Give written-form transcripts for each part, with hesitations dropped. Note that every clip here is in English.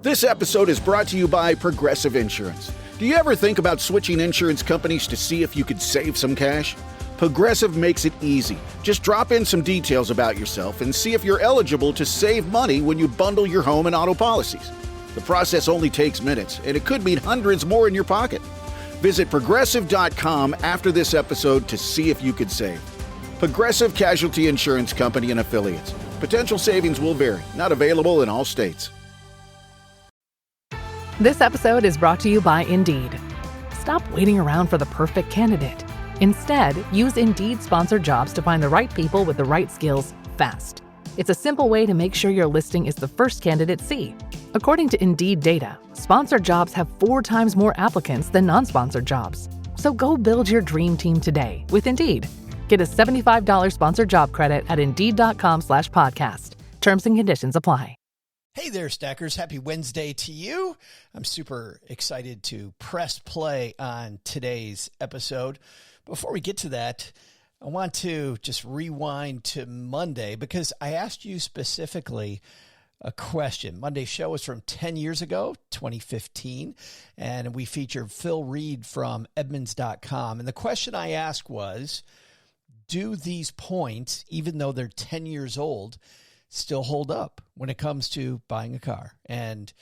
This episode is brought to you by Progressive Insurance. Do you ever think about switching insurance companies to see if you could save some cash? Progressive makes it easy. Just drop in some details about yourself and see if you're eligible to save money when you bundle your home and auto policies. The process only takes minutes, and it could mean hundreds more in your pocket. Visit Progressive.com after this episode to see if you could save. Progressive Casualty Insurance Company and Affiliates. Potential savings will vary. Not available in all states. This episode is brought to you by Indeed. Stop waiting around for the perfect candidate. Instead, use Indeed sponsored jobs to find the right people with the right skills fast. It's a simple way to make sure your listing is the first candidates see. According to Indeed data, sponsored jobs have 4 times more applicants than non-sponsored jobs. So go build your dream team today with Indeed. Get a $75 sponsored job credit at Indeed.com/podcast. Terms and conditions apply. Hey there, Stackers. Happy Wednesday to you. I'm super excited to press play on today's episode. Before we get to that, I want to just rewind to Monday because I asked you specifically a question. Monday's show was from 10 years ago, 2015, and we featured Phil Reed from Edmunds.com. And the question I asked was, do these points, even though they're 10 years old, still hold up when it comes to buying a car? And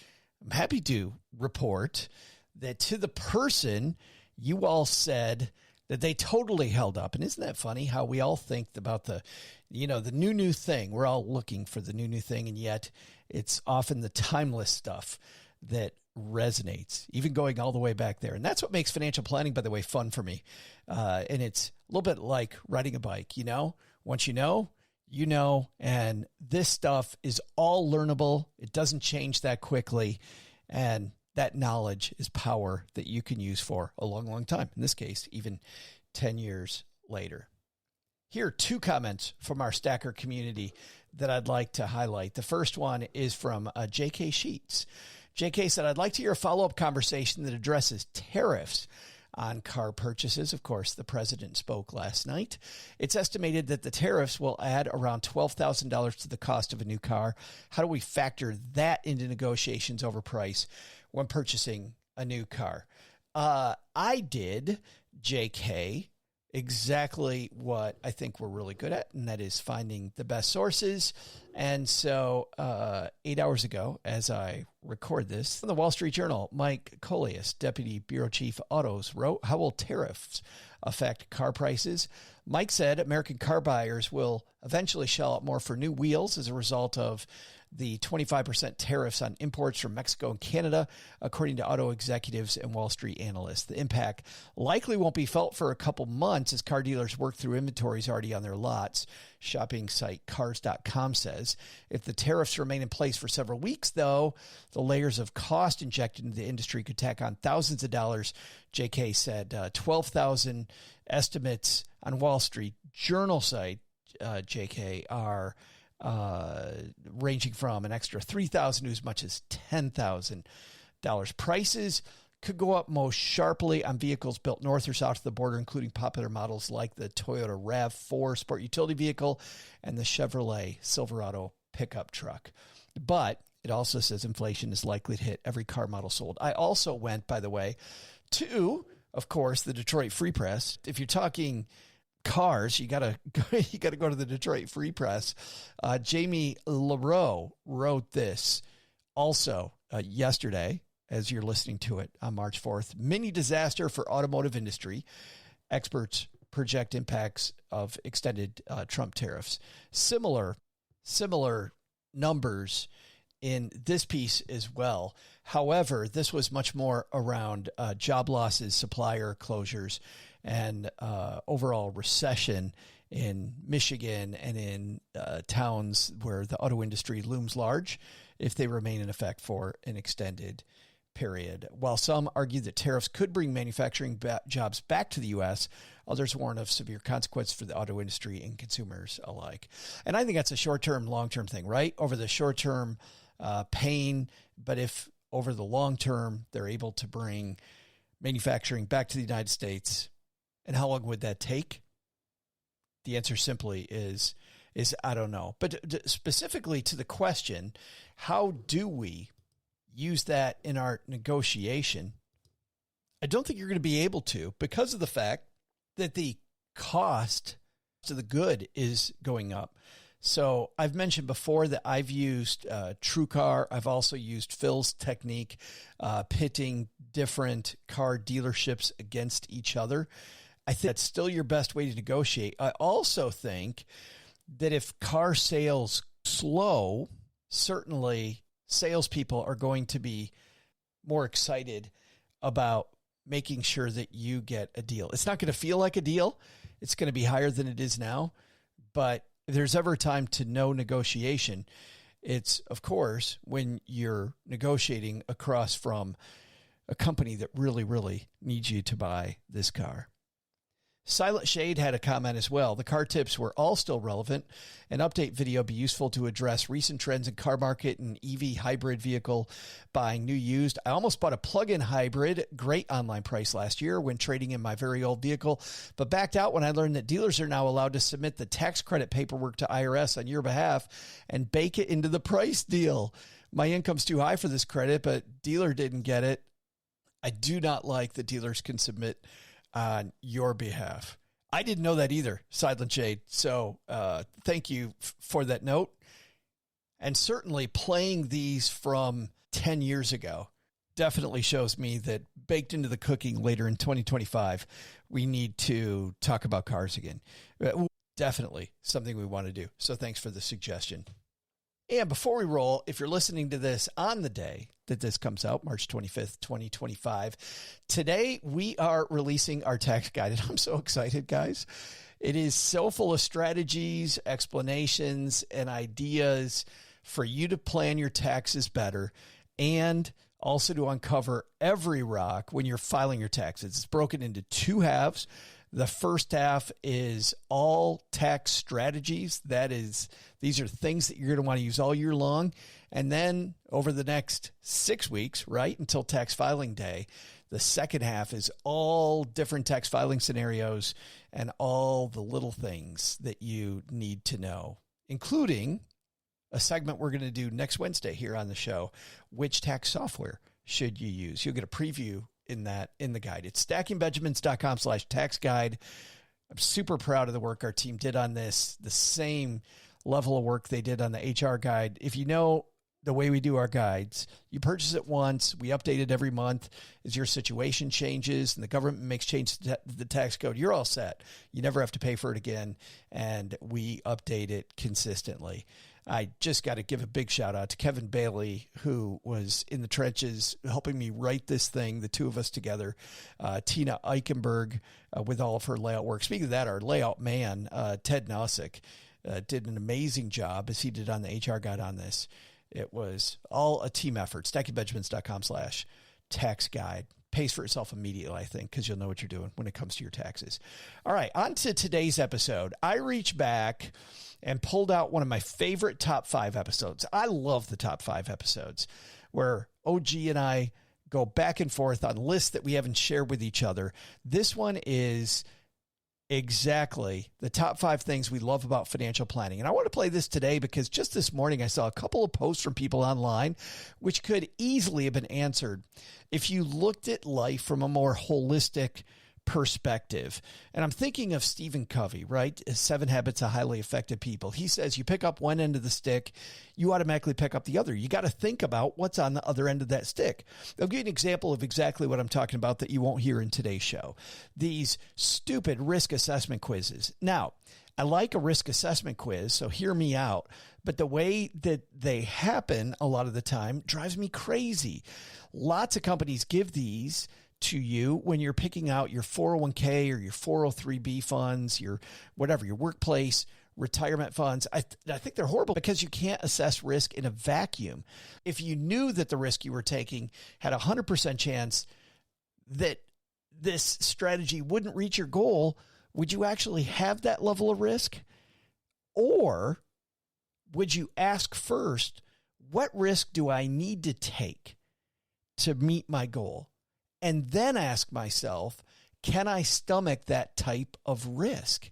I'm happy to report that to the person, you all said that they totally held up. And isn't that funny how we all think about the new thing? We're all looking for the new thing, and yet it's often the timeless stuff that resonates, even going all the way back there. And that's what makes financial planning, by the way, fun for me. And it's a little bit like riding a bike, once you know, and this stuff is all learnable. It doesn't change that quickly. And that knowledge is power that you can use for a long, long time. In this case, even 10 years later. Here are 2 comments from our Stacker community that I'd like to highlight. The first one is from J.K. Sheets. J.K. said, I'd like to hear a follow-up conversation that addresses tariffs on car purchases. Of course, the president spoke last night. It's estimated that the tariffs will add around $12,000 to the cost of a new car. How do we factor that into negotiations over price when purchasing a new car? I did, JK, exactly what I think we're really good at, and that is finding the best sources. And so 8 hours ago, as I record this, in the Wall Street Journal, Mike Coleus, Deputy Bureau Chief Autos, wrote, how will tariffs affect car prices? Mike said American car buyers will eventually shell out more for new wheels as a result of the 25% tariffs on imports from Mexico and Canada, according to auto executives and Wall Street analysts. The impact likely won't be felt for a couple months as car dealers work through inventories already on their lots. Shopping site Cars.com says if the tariffs remain in place for several weeks, though, the layers of cost injected into the industry could tack on thousands of dollars. JK said 12,000 estimates on Wall Street Journal site, JK, are ranging from an extra $3,000 to as much as $10,000. Prices could go up most sharply on vehicles built north or south of the border, including popular models like the Toyota RAV4 sport utility vehicle and the Chevrolet Silverado pickup truck. But it also says inflation is likely to hit every car model sold. I also went, by the way, to, of course, the Detroit Free Press. If you're talking cars, you gotta go to the Detroit Free Press. Jamie LaRoe wrote this also yesterday, as you're listening to it on March 4th. Mini disaster for automotive industry. Experts project impacts of extended Trump tariffs. Similar numbers in this piece as well. However, this was much more around job losses, supplier closures, and overall recession in Michigan and in towns where the auto industry looms large if they remain in effect for an extended period. While some argue that tariffs could bring manufacturing jobs back to the U.S., others warn of severe consequences for the auto industry and consumers alike. And I think that's a short-term, long-term thing, right? Over the short-term pain, but if over the long term they're able to bring manufacturing back to the United States, and how long would that take? The answer simply is I don't know. But specifically to the question, how do we use that in our negotiation, I don't think you're going to be able to, because of the fact that the cost to the good is going up. So I've mentioned before that I've used TrueCar. I've also used Phil's technique, pitting different car dealerships against each other. I think that's still your best way to negotiate. I also think that if car sales slow, certainly salespeople are going to be more excited about making sure that you get a deal. It's not going to feel like a deal. It's going to be higher than it is now. But if there's ever a time to no negotiation, it's, of course, when you're negotiating across from a company that really, really needs you to buy this car. Silent Shade had a comment as well. The car tips were all still relevant. An update video be useful to address recent trends in car market and EV hybrid vehicle buying new used. I almost bought a plug-in hybrid, great online price last year when trading in my very old vehicle, but backed out when I learned that dealers are now allowed to submit the tax credit paperwork to IRS on your behalf and bake it into the price deal. My income's too high for this credit, but dealer didn't get it. I do not like that dealers can submit on your behalf. I didn't know that either, Silent Shade. So thank you for that note. And certainly playing these from 10 years ago definitely shows me that baked into the cooking later in 2025, we need to talk about cars again. Definitely something we want to do. So thanks for the suggestion. And before we roll, if you're listening to this on the day that this comes out, March 25th, 2025, today we are releasing our tax guide. And I'm so excited, guys. It is so full of strategies, explanations, and ideas for you to plan your taxes better and also to uncover every rock when you're filing your taxes. It's broken into two halves. The first half is all tax strategies. These are things that you're going to want to use all year long. And then over the next 6 weeks, right, until tax filing day, the second half is all different tax filing scenarios and all the little things that you need to know, including a segment we're going to do next Wednesday here on the show. Which tax software should you use? You'll get a preview in the guide. It's stackingbenjamins.com/tax guide. I'm super proud of the work our team did on this, the same level of work they did on the HR guide. If you know the way we do our guides, you purchase it once, we update it every month. As your situation changes and the government makes changes to the tax code, you're all set. You never have to pay for it again, and we update it consistently. I just got to give a big shout out to Kevin Bailey, who was in the trenches helping me write this thing, the two of us together. Tina Eichenberg with all of her layout work. Speaking of that, our layout man, Ted Nossick, did an amazing job as he did on the HR guide on this. It was all a team effort. stackingbenjamins.com/tax guide. Pays for itself immediately, I think, because you'll know what you're doing when it comes to your taxes. All right, on to today's episode. I reached back and pulled out one of my favorite top 5 episodes. I love the top 5 episodes where OG and I go back and forth on lists that we haven't shared with each other. This one is exactly the top 5 things we love about financial planning. And I want to play this today because just this morning I saw a couple of posts from people online which could easily have been answered if you looked at life from a more holistic perspective. And I'm thinking of Stephen Covey, right? 7 Habits of Highly Effective People. He says you pick up one end of the stick, you automatically pick up the other. You got to think about what's on the other end of that stick. I'll give you an example of exactly what I'm talking about that you won't hear in today's show. These stupid risk assessment quizzes. Now, I like a risk assessment quiz, so hear me out. But the way that they happen a lot of the time drives me crazy. Lots of companies give these to you when you're picking out your 401k or your 403b funds, your whatever, your workplace retirement funds. I think they're horrible because you can't assess risk in a vacuum. If you knew that the risk you were taking had a 100% chance that this strategy wouldn't reach your goal, would you actually have that level of risk? Or would you ask first, what risk do I need to take to meet my goal? And then ask myself, can I stomach that type of risk?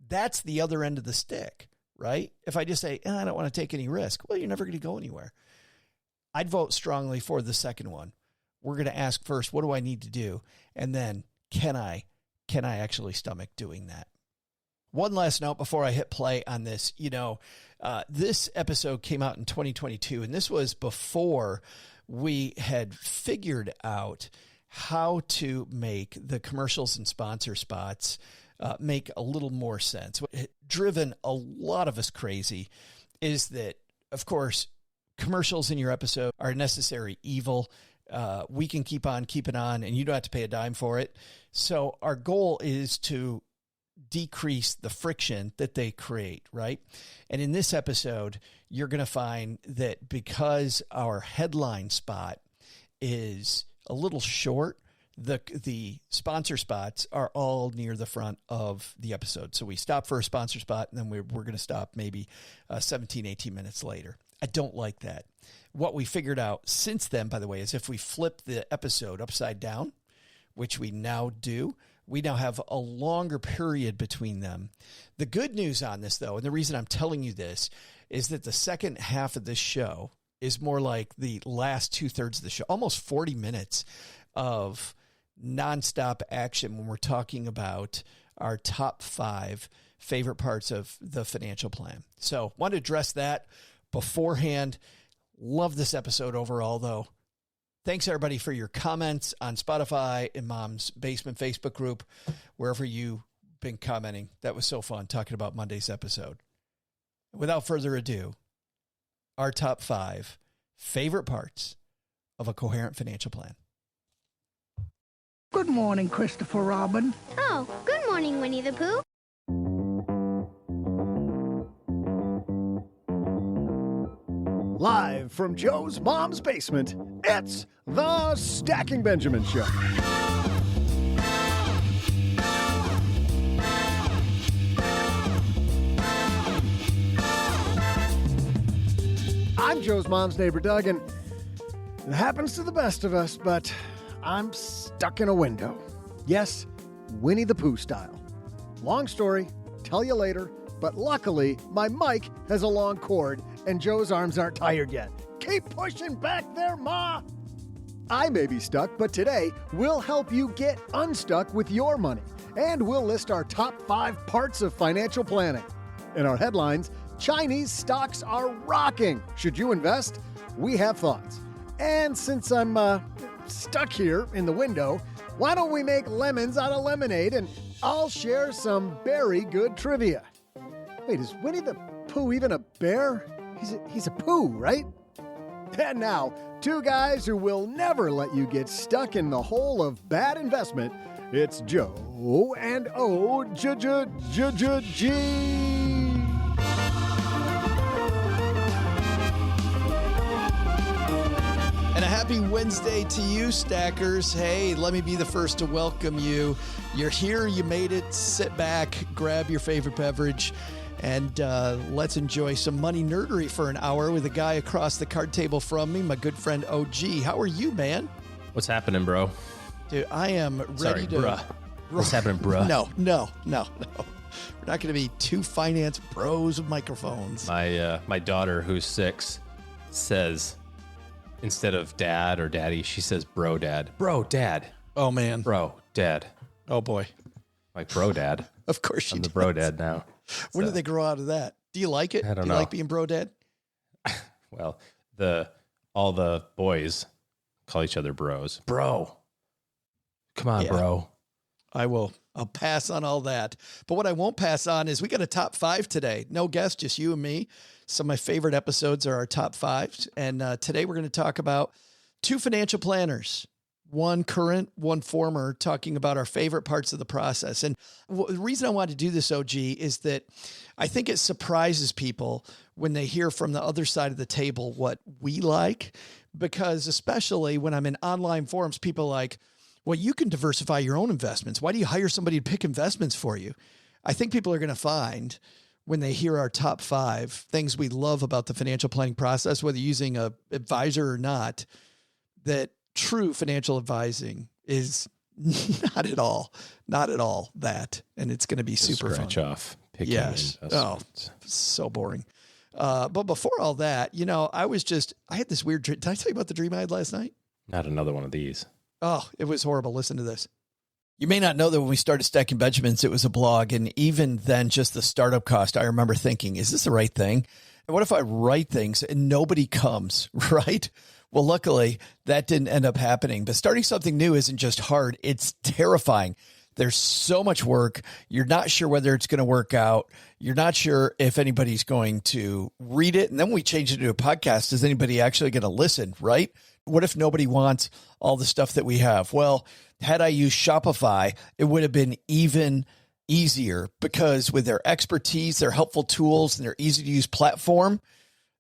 That's the other end of the stick, right? If I just say, I don't want to take any risk, well, you're never going to go anywhere. I'd vote strongly for the second one. We're going to ask first, what do I need to do? And then can I actually stomach doing that? One last note before I hit play on this, this episode came out in 2022, and this was before we had figured out how to make the commercials and sponsor spots make a little more sense. What had driven a lot of us crazy is that, of course, commercials in your episode are a necessary evil. We can keep on keeping on, and you don't have to pay a dime for it. So our goal is to decrease the friction that they create, right? And in this episode, you're going to find that because our headline spot is a little short, the sponsor spots are all near the front of the episode. So we stop for a sponsor spot, and then we're going to stop maybe 17, 18 minutes later. I don't like that. What we figured out since then, by the way, is if we flip the episode upside down, which we now do, we now have a longer period between them. The good news on this, though, and the reason I'm telling you this, is that the second half of this show is more like the last 2/3 of the show, almost 40 minutes of nonstop action when we're talking about our top 5 favorite parts of the financial plan. So want to address that beforehand. Love this episode overall, though. Thanks, everybody, for your comments on Spotify and Mom's Basement Facebook group, wherever you've been commenting. That was so fun talking about Monday's episode. Without further ado, our top 5 favorite parts of a coherent financial plan. Good morning, Christopher Robin. Oh, good morning, Winnie the Pooh. Live from Joe's mom's basement, it's the Stacking Benjamin Show. I'm Joe's mom's neighbor, Doug, and it happens to the best of us, but I'm stuck in a window. Yes, Winnie the Pooh style. Long story, tell you later, but luckily my mic has a long cord and Joe's arms aren't tired yet. Keep pushing back there, Ma! I may be stuck, but today we'll help you get unstuck with your money, and we'll list our top 5 parts of financial planning. In our headlines, Chinese stocks are rocking. Should you invest? We have thoughts. And since I'm stuck here in the window, why don't we make lemons out of lemonade, and I'll share some very good trivia. Wait, is Winnie the Pooh even a bear? He's a Pooh, right? And now, 2 guys who will never let you get stuck in the hole of bad investment. It's Joe and O-J-J-J-J-G. And a happy Wednesday to you, Stackers. Hey, let me be the first to welcome you. You're here, you made it. Sit back, grab your favorite beverage, and let's enjoy some money nerdery for an hour with a guy across the card table from me, my good friend OG. How are you, man? What's happening, bro? Dude, I am ready Sorry, to... bruh. What's happening, bruh? No. We're not going to be 2 finance bros with microphones. My daughter, who's 6, says, instead of dad or daddy, she says bro dad. Bro dad. Oh, man. Bro dad. Oh, boy. Like bro dad. Of course she I'm the does. bro dad now. When So, did they grow out of that? Do you like it? I don't Do you know. like being bro dad? Well, all the boys call each other bros. Bro. Come on, Yeah. bro. I'll pass on all that. But what I won't pass on is we got a top 5 today. No guest, just you and me. Some of my favorite episodes are our top 5. And today we're going to talk about 2 financial planners, one current, one former, talking about our favorite parts of the process. And the reason I wanted to do this, OG, is that I think it surprises people when they hear from the other side of the table what we like, because especially when I'm in online forums, people are like, well, you can diversify your own investments. Why do you hire somebody to pick investments for you? I think people are going to find when they hear our top 5 things we love about the financial planning process, whether using an advisor or not, that true financial advising is not at all that. And it's going to super fun. Scratch off. Picking Yes. Oh, investments. so boring. But before all that, I had this weird dream. Did I tell you about the dream I had last night? Not another one of these. Oh, it was horrible. Listen to this. You may not know that when we started Stacking Benjamins, it was a blog. And even then, just the startup cost, I remember thinking, is this the right thing? And what if I write things and nobody comes, right? Well, luckily, that didn't end up happening. But starting something new isn't just hard. It's terrifying. There's so much work. You're not sure whether it's going to work out. You're not sure if anybody's going to read it. And then we change it to a podcast. Is anybody actually going to listen, right? What if nobody wants all the stuff that we have? Well, had I used Shopify, it would have been even easier because with their expertise, their helpful tools, and their easy to use platform,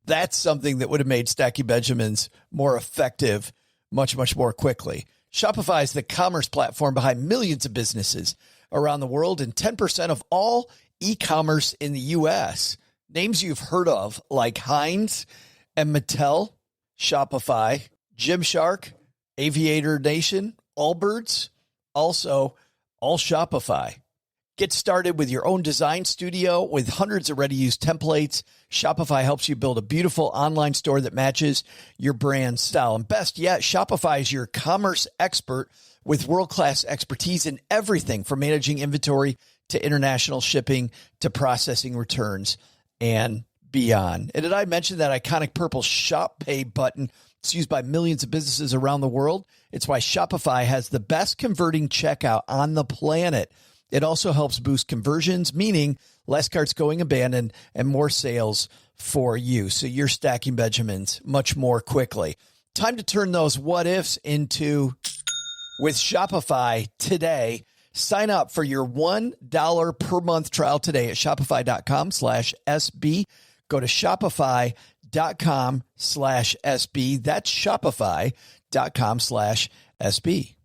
that's something that would have made Stacking Benjamins more effective much, much more quickly. Shopify is the commerce platform behind millions of businesses around the world and 10% of all e-commerce in the U.S. Names you've heard of like Heinz and Mattel, Shopify, Gymshark, Aviator Nation, Allbirds, also all Shopify. Get started with your own design studio with hundreds of ready-to-use templates. Shopify helps you build a beautiful online store that matches your brand style. And best yet, Shopify is your commerce expert with world-class expertise in everything from managing inventory to international shipping to processing returns and beyond. And did I mention that iconic purple Shop Pay button? It's used by millions of businesses around the world. It's why Shopify has the best converting checkout on the planet. It also helps boost conversions, meaning less carts going abandoned and more sales for you. So you're stacking Benjamins much more quickly. Time to turn those what ifs into with Shopify today. Sign up for your $1 per month trial today at shopify.com/SB. Go to shopify.com/SB. That's shopify.com/SB.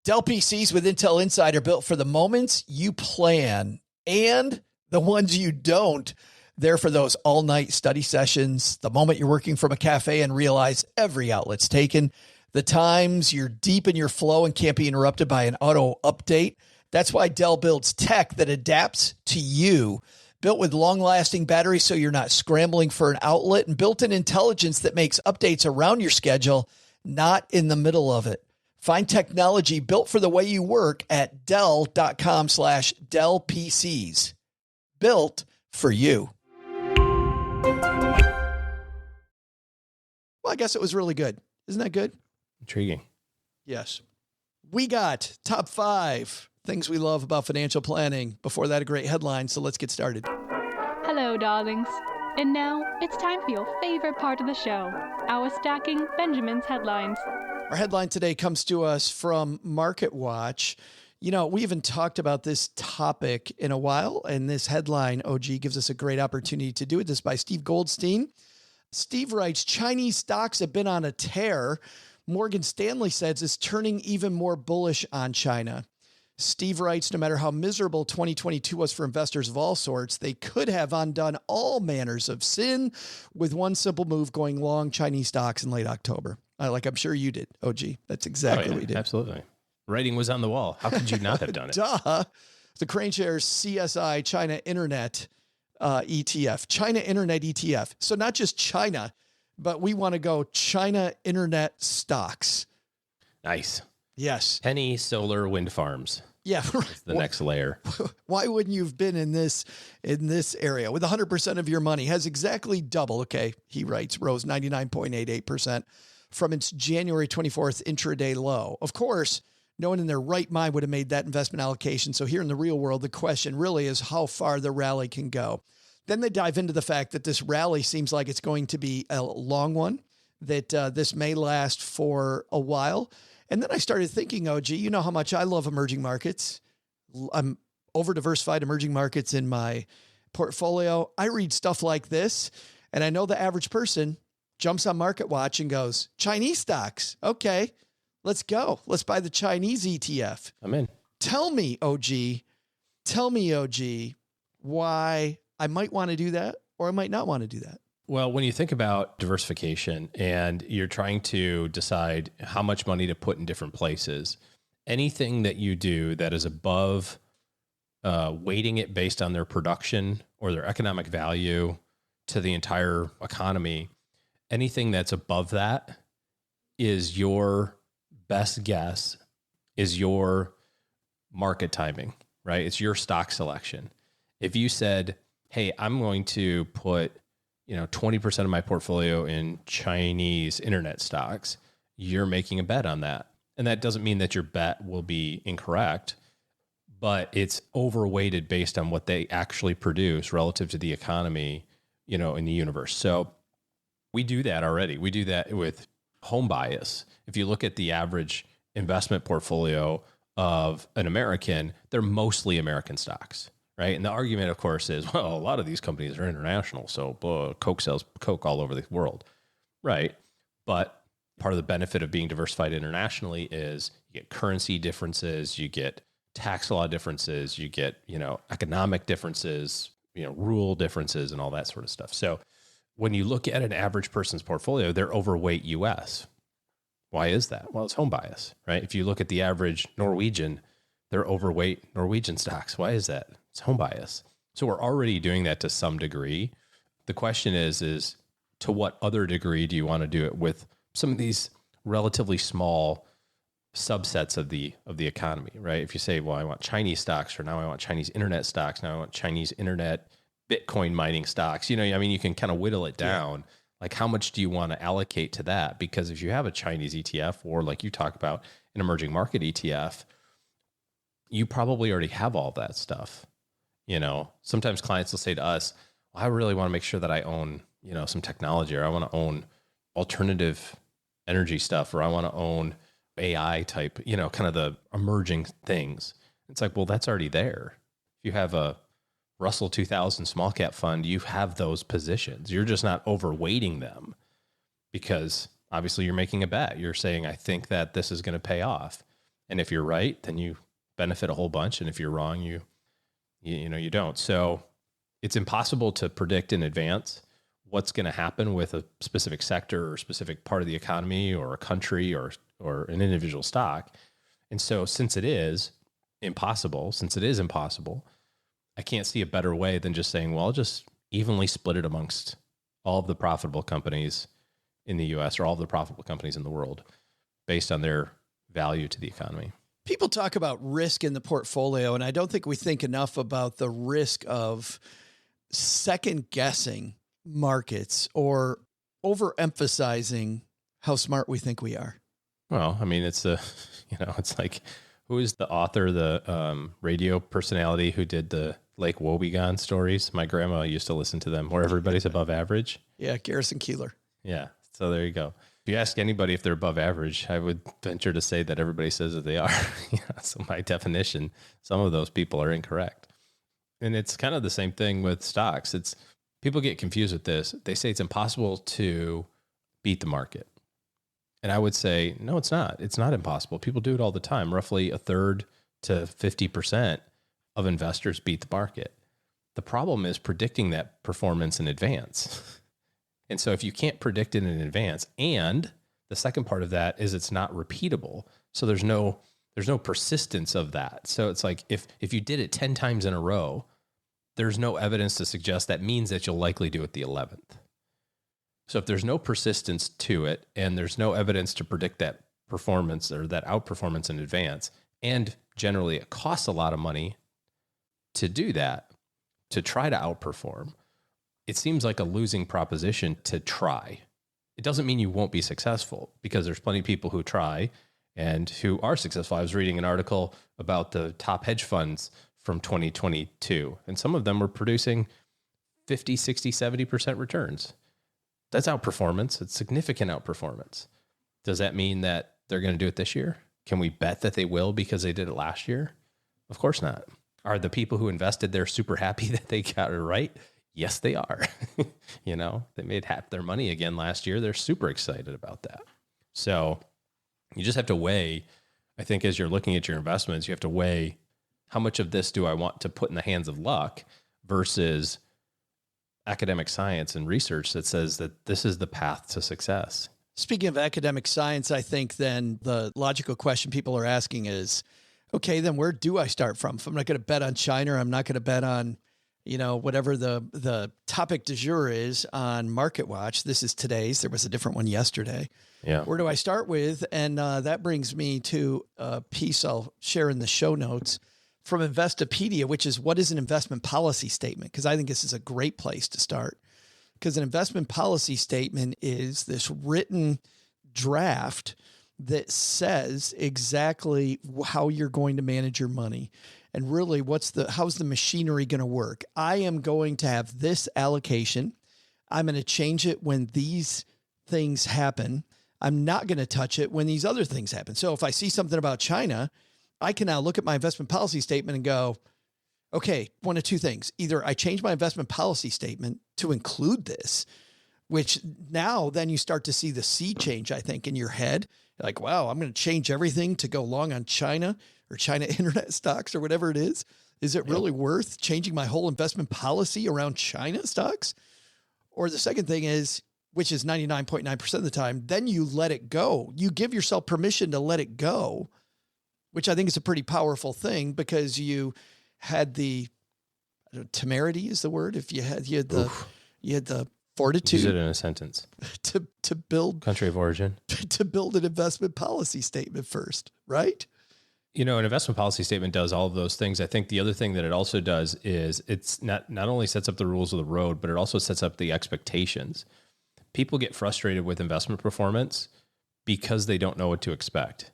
Dell PCs with Intel Inside are built for the moments you plan and the ones you don't. They're for those all-night study sessions, the moment you're working from a cafe and realize every outlet's taken, the times you're deep in your flow and can't be interrupted by an auto update. That's why Dell builds tech that adapts to you. Built with long-lasting batteries so you're not scrambling for an outlet, and built-in intelligence that makes updates around your schedule, not in the middle of it. Find technology built for the way you work at Dell.com/Dell PCs. Built for you. Well, I guess it was really good. Isn't that good? Intriguing. Yes. We got top 5 things we love about financial planning. Before that, a great headline. So let's get started. Hello, darlings. And now it's time for your favorite part of the show, our Stacking Benjamins headlines. Our headline today comes to us from Market Watch. We haven't talked about this topic in a while, and this headline, OG, gives us a great opportunity to do it. This is by Steve Goldstein. Steve writes, Chinese stocks have been on a tear. Morgan Stanley says it's turning even more bullish on China. Steve writes, no matter how miserable 2022 was for investors of all sorts, they could have undone all manners of sin with one simple move, going long Chinese stocks in late October. I'm sure you did, OG. That's exactly what you did. Absolutely. Writing was on the wall. How could you not have done it? Duh. The Crane Shares CSI China Internet ETF. China Internet ETF. So not just China, but we want to go China Internet stocks. Nice. Yes. Penny solar wind farms. Yeah. That's the next layer. Why wouldn't you have been in this area with 100% of your money? Has exactly double. Okay. He writes, rose 99.88% from its January 24th intraday low. Of course, no one in their right mind would have made that investment allocation. So here in the real world, the question really is how far the rally can go. Then they dive into the fact that this rally seems like it's going to be a long one, that this may last for a while. And then I started thinking, OG, you know how much I love emerging markets. I'm over-diversified emerging markets in my portfolio. I read stuff like this, and I know the average person jumps on Market Watch and goes, Chinese stocks. Okay, let's go. Let's buy the Chinese ETF. I'm in. Tell me, OG, why I might want to do that or I might not want to do that. Well, when you think about diversification and you're trying to decide how much money to put in different places, anything that you do that is above weighting it based on their production or their economic value to the entire economy, anything that's above that is your best guess, is your market timing, right? It's your stock selection. If you said, hey, I'm going to put 20% of my portfolio in Chinese internet stocks, you're making a bet on that. And that doesn't mean that your bet will be incorrect, but it's overweighted based on what they actually produce relative to the economy, in the universe. So we do that already. We do that with home bias. If you look at the average investment portfolio of an American, they're mostly American stocks, right? And the argument, of course, is, well, a lot of these companies are international, so Coke sells Coke all over the world, right? But part of the benefit of being diversified internationally is you get currency differences, you get tax law differences, you get, economic differences, rule differences and all that sort of stuff. So when you look at an average person's portfolio, they're overweight US. Why is that? Well, it's home bias, right? If you look at the average Norwegian, they're overweight Norwegian stocks. Why is that? It's home bias. So we're already doing that to some degree. The question is to what other degree do you want to do it with some of these relatively small subsets of the economy, right? If you say, well, I want Chinese stocks, or now I want Chinese internet stocks, now I want Chinese internet Bitcoin mining stocks, you can kind of whittle it down. Yeah. Like, how much do you want to allocate to that? Because if you have a Chinese ETF, or like you talk about an emerging market ETF, you probably already have all that stuff. Sometimes clients will say to us, well, I really want to make sure that I own, some technology, or I want to own alternative energy stuff, or I want to own AI type, kind of the emerging things. It's like, well, that's already there. If you have a Russell 2000 small cap fund, you have those positions. You're just not overweighting them because obviously you're making a bet. You're saying, I think that this is going to pay off. And if you're right, then you benefit a whole bunch. And if you're wrong, you don't. So it's impossible to predict in advance what's going to happen with a specific sector or specific part of the economy or a country or an individual stock. And so since it is impossible, I can't see a better way than just saying, well, I'll just evenly split it amongst all of the profitable companies in the US, or all of the profitable companies in the world, based on their value to the economy. People talk about risk in the portfolio, and I don't think we think enough about the risk of second guessing markets or overemphasizing how smart we think we are. Well, I mean, it's it's like, who is the author, the radio personality who did the Lake Wobegon stories? My grandma used to listen to them, where everybody's above average. Yeah, Garrison Keillor. Yeah, so there you go. If you ask anybody if they're above average, I would venture to say that everybody says that they are. So by definition, some of those people are incorrect. And it's kind of the same thing with stocks. People get confused with this. They say it's impossible to beat the market. And I would say, no, it's not. It's not impossible. People do it all the time. Roughly a third to 50% of investors beat the market. The problem is predicting that performance in advance. And so if you can't predict it in advance, and the second part of that is it's not repeatable. So there's no persistence of that. So it's like if you did it 10 times in a row, there's no evidence to suggest that means that you'll likely do it the 11th. So if there's no persistence to it, and there's no evidence to predict that performance or that outperformance in advance, and generally it costs a lot of money to do that, to try to outperform, it seems like a losing proposition to try. It doesn't mean you won't be successful, because there's plenty of people who try and who are successful. I was reading an article about the top hedge funds from 2022, and some of them were producing 50, 60, 70% returns. That's outperformance. It's significant outperformance. Does that mean that they're going to do it this year? Can we bet that they will because they did it last year? Of course not. Are the people who invested there super happy that they got it right? Yes, they are. They made half their money again last year. They're super excited about that. So you just have to weigh, I think, as you're looking at your investments, you have to weigh how much of this do I want to put in the hands of luck versus academic science and research that says that this is the path to success. Speaking of academic science, I think then the logical question people are asking is, okay, then where do I start from? If I'm not going to bet on China, or I'm not going to bet on, whatever the topic du jour is on Market Watch. This is today's. There was a different one yesterday. Yeah. Where do I start with? And that brings me to a piece I'll share in the show notes from Investopedia, which is what is an investment policy statement? Because I think this is a great place to start. Because an investment policy statement is this written draft that says exactly how you're going to manage your money. And really, how's the machinery going to work? I am going to have this allocation. I'm going to change it when these things happen. I'm not going to touch it when these other things happen. So if I see something about China, I can now look at my investment policy statement and go, okay, one of two things. Either I change my investment policy statement to include this, which now then you start to see the sea change, I think, in your head. You're like, wow, I'm going to change everything to go long on China or China internet stocks or whatever it is. Is it really worth changing my whole investment policy around China stocks? Or the second thing is, which is 99.9% of the time, then you let it go. You give yourself permission to let it go, which I think is a pretty powerful thing because you had temerity is the word. If you had the fortitude. Use it in a sentence. To build country of origin, to build an investment policy statement first, right? An investment policy statement does all of those things. I think the other thing that it also does is it's not only sets up the rules of the road, but it also sets up the expectations. People get frustrated with investment performance because they don't know what to expect.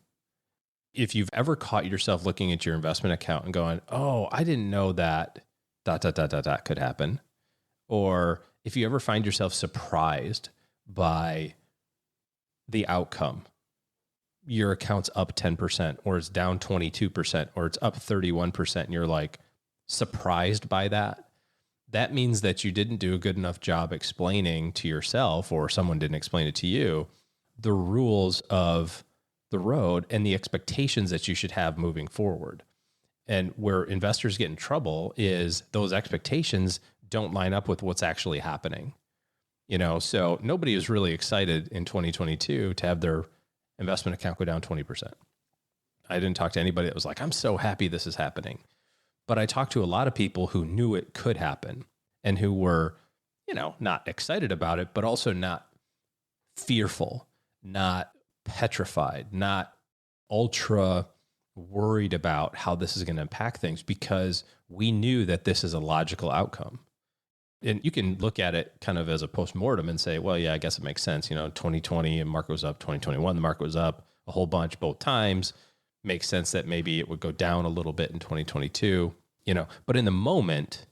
If you've ever caught yourself looking at your investment account and going, oh, I didn't know that ... could happen. Or if you ever find yourself surprised by the outcome, your account's up 10% or it's down 22% or it's up 31% and you're like surprised by that, that means that you didn't do a good enough job explaining to yourself, or someone didn't explain it to you, the rules of the road and the expectations that you should have moving forward. And where investors get in trouble is those expectations don't line up with what's actually happening. So nobody is really excited in 2022 to have their investment account go down 20%. I didn't talk to anybody that was like, I'm so happy this is happening. But I talked to a lot of people who knew it could happen and who were, not excited about it, but also not fearful, not petrified, not ultra worried about how this is going to impact things, because we knew that this is a logical outcome. And you can look at it kind of as a postmortem and say, well, yeah, I guess it makes sense. 2020 and market was up, 2021, the market was up a whole bunch both times. Makes sense that maybe it would go down a little bit in 2022, but in the moment,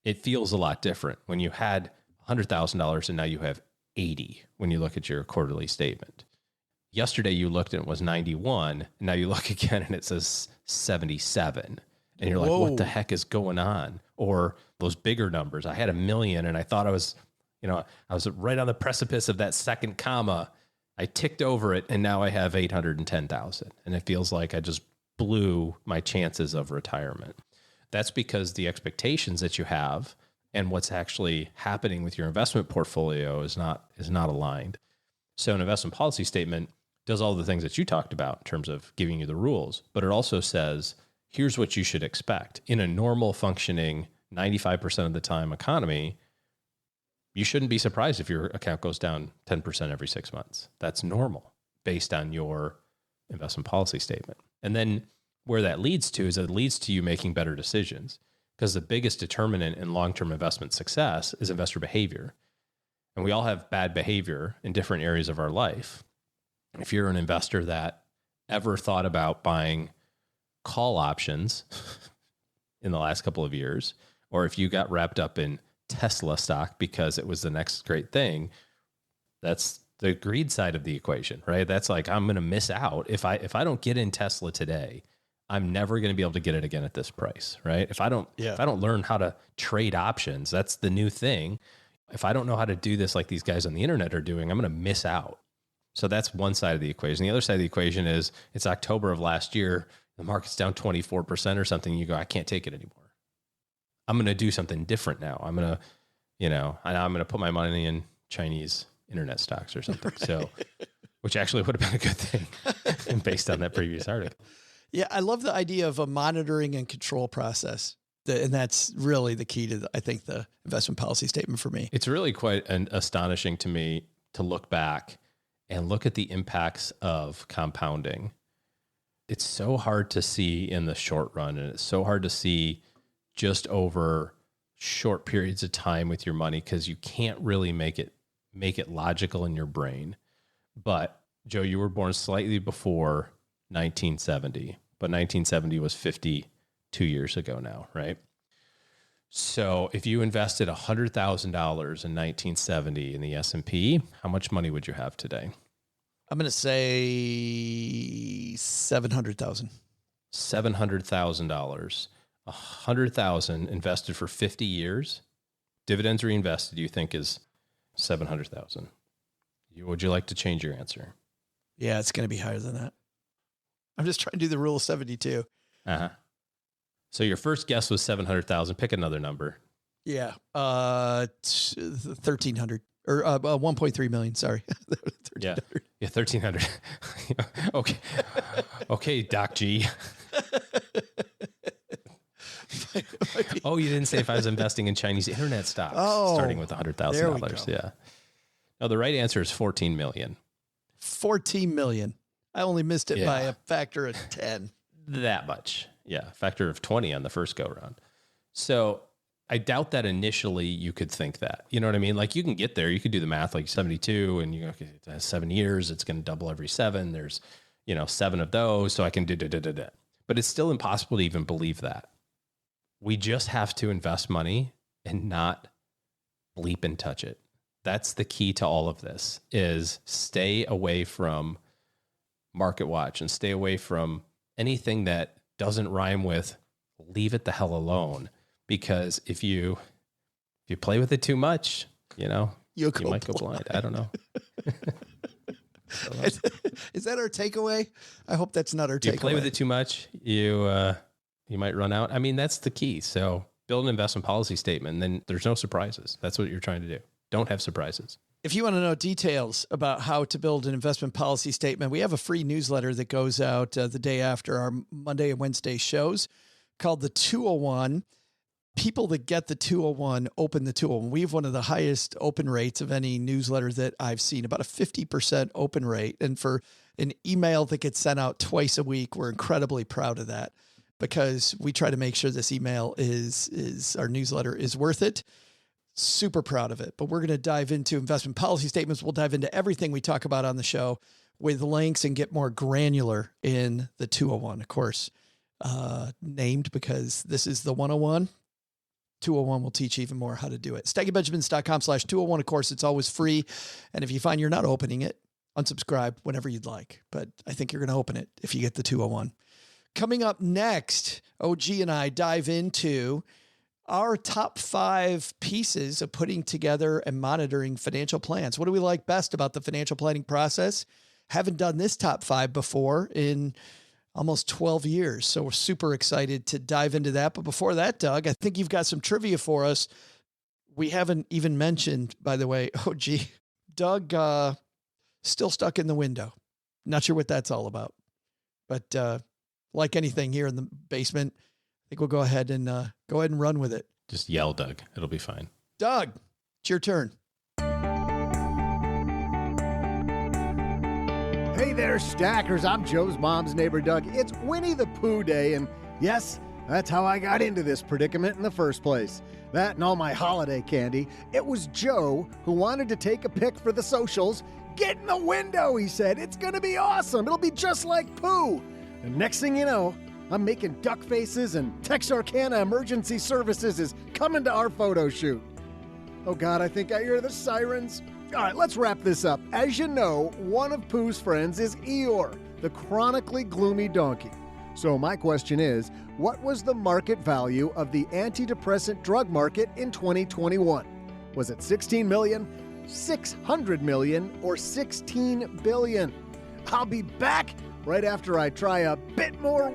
it feels a lot different when you had $100,000 and now you have 80 when you look at your quarterly statement. Yesterday you looked and it was 91, and now you look again and it says 77. And you're like, what the heck is going on? Or those bigger numbers. I had $1 million and I thought I was right on the precipice of that second comma. I ticked over it and now I have 810,000. And it feels like I just blew my chances of retirement. That's because the expectations that you have and what's actually happening with your investment portfolio is not aligned. So an investment policy statement does all the things that you talked about in terms of giving you the rules, but it also says, here's what you should expect. In a normal functioning 95% of the time economy, you shouldn't be surprised if your account goes down 10% every 6 months. That's normal based on your investment policy statement. And then where that leads to is it leads to you making better decisions, because the biggest determinant in long-term investment success is investor behavior. And we all have bad behavior in different areas of our life. If you're an investor that ever thought about buying call options in the last couple of years, or if you got wrapped up in Tesla stock because it was the next great thing, that's the greed side of the equation, right? That's like, I'm going to miss out. If I don't get in Tesla today, I'm never going to be able to get it again at this price, right? If I don't learn how to trade options, that's the new thing. If I don't know how to do this like these guys on the internet are doing, I'm going to miss out. So that's one side of the equation. The other side of the equation is it's October of last year. The market's down 24% or something. You go, I can't take it anymore. I'm going to do something different now. I'm going to put my money in Chinese internet stocks or something. Right. So, which actually would have been a good thing based on that previous article. Yeah. I love the idea of a monitoring and control process. And that's really the key to, I think, the investment policy statement for me. It's really quite astonishing to me to look back and look at the impacts of compounding. It's so hard to see in the short run, and it's so hard to see just over short periods of time with your money because you can't really make it logical in your brain. But Joe, you were born slightly before 1970, but 1970 was 52 years ago now, right? So if you invested $100,000 in 1970 in the S&P, how much money would you have today? I'm going to say $700,000. $700,000. $100,000 invested for 50 years, dividends reinvested, you think is $700,000. Would you like to change your answer? Yeah, it's going to be higher than that. I'm just trying to do the rule of 72. Uh-huh. So your first guess was 700,000. Pick another number. Yeah. 1,300 or 1.3 million. Sorry. Yeah. 1,300. Okay. Okay, Doc G. Oh, you didn't say if I was investing in Chinese internet stocks starting with $100,000. Yeah. No, the right answer is 14 million. 14 million. I only missed it by a factor of 10. That much. Yeah. Factor of 20 on the first go round. So I doubt that initially you could think that, you know what I mean? Like you can get there, you could do the math like 72 and you go, okay, it has 7 years. It's going to double every 7. There's, 7 of those. So I can do. But it's still impossible to even believe that. We just have to invest money and not bleep and touch it. That's the key to all of this is stay away from Market Watch and stay away from anything that doesn't rhyme with leave it the hell alone. Because if you play with it too much, you might go blind. I don't know. Is that our takeaway? I hope that's not our takeaway. You play with it too much, you might run out. I mean, that's the key. So build an investment policy statement, and then there's no surprises. That's what you're trying to do. Don't have surprises. If you want to know details about how to build an investment policy statement, we have a free newsletter that goes out the day after our Monday and Wednesday shows called the 201. People that get the 201 open the 201. We have one of the highest open rates of any newsletter that I've seen, about a 50% open rate. And for an email that gets sent out twice a week, we're incredibly proud of that because we try to make sure this email is our newsletter is worth it. Super proud of it. But we're going to dive into investment policy statements. We'll dive into everything we talk about on the show with links and get more granular in the 201, of course, named because this is the 101. 201 will teach you even more how to do it. StackyBenjamins.com/201. Of course, it's always free. And if you find you're not opening it, unsubscribe whenever you'd like. But I think you're going to open it if you get the 201. Coming up next, OG and I dive into our top 5 pieces of putting together and monitoring financial plans. What do we like best about the financial planning process? Haven't done this top 5 before in almost 12 years. So we're super excited to dive into that. But before that, Doug, I think you've got some trivia for us. We haven't even mentioned, by the way, Doug, still stuck in the window. Not sure what that's all about, but, like anything here in the basement, I think we'll go ahead and run with it. Just yell, Doug. It'll be fine. Doug, it's your turn. Hey there, Stackers. I'm Joe's mom's neighbor, Doug. It's Winnie the Pooh Day, and yes, that's how I got into this predicament in the first place. That and all my holiday candy. It was Joe who wanted to take a pic for the socials. Get in the window, he said. It's going to be awesome. It'll be just like Pooh. And next thing you know, I'm making duck faces and Texarkana Emergency Services is coming to our photo shoot. Oh God, I think I hear the sirens. All right, let's wrap this up. As you know, one of Pooh's friends is Eeyore, the chronically gloomy donkey. So my question is, what was the market value of the antidepressant drug market in 2021? Was it 16 million, 600 million, or 16 billion? I'll be back right after I try a bit more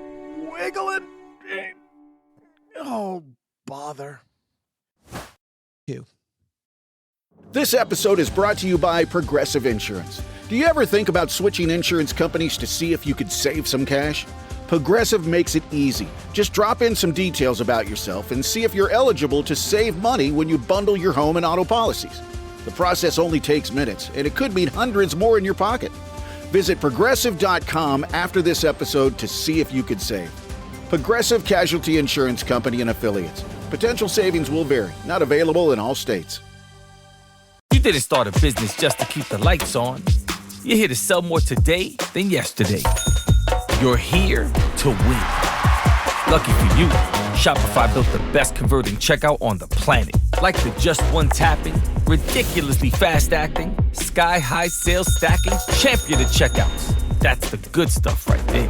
wiggling. Oh, bother. This episode is brought to you by Progressive Insurance. Do you ever think about switching insurance companies to see if you could save some cash? Progressive makes it easy. Just drop in some details about yourself and see if you're eligible to save money when you bundle your home and auto policies. The process only takes minutes, and it could mean hundreds more in your pocket. Visit Progressive.com after this episode to see if you could save. Progressive Casualty Insurance Company and Affiliates. Potential savings will vary. Not available in all states. You didn't start a business just to keep the lights on. You're here to sell more today than yesterday. You're here to win. Lucky for you, Shopify built the best converting checkout on the planet. Like the just one tapping, ridiculously fast acting, sky-high sales stacking, champion of checkouts. That's the good stuff right there.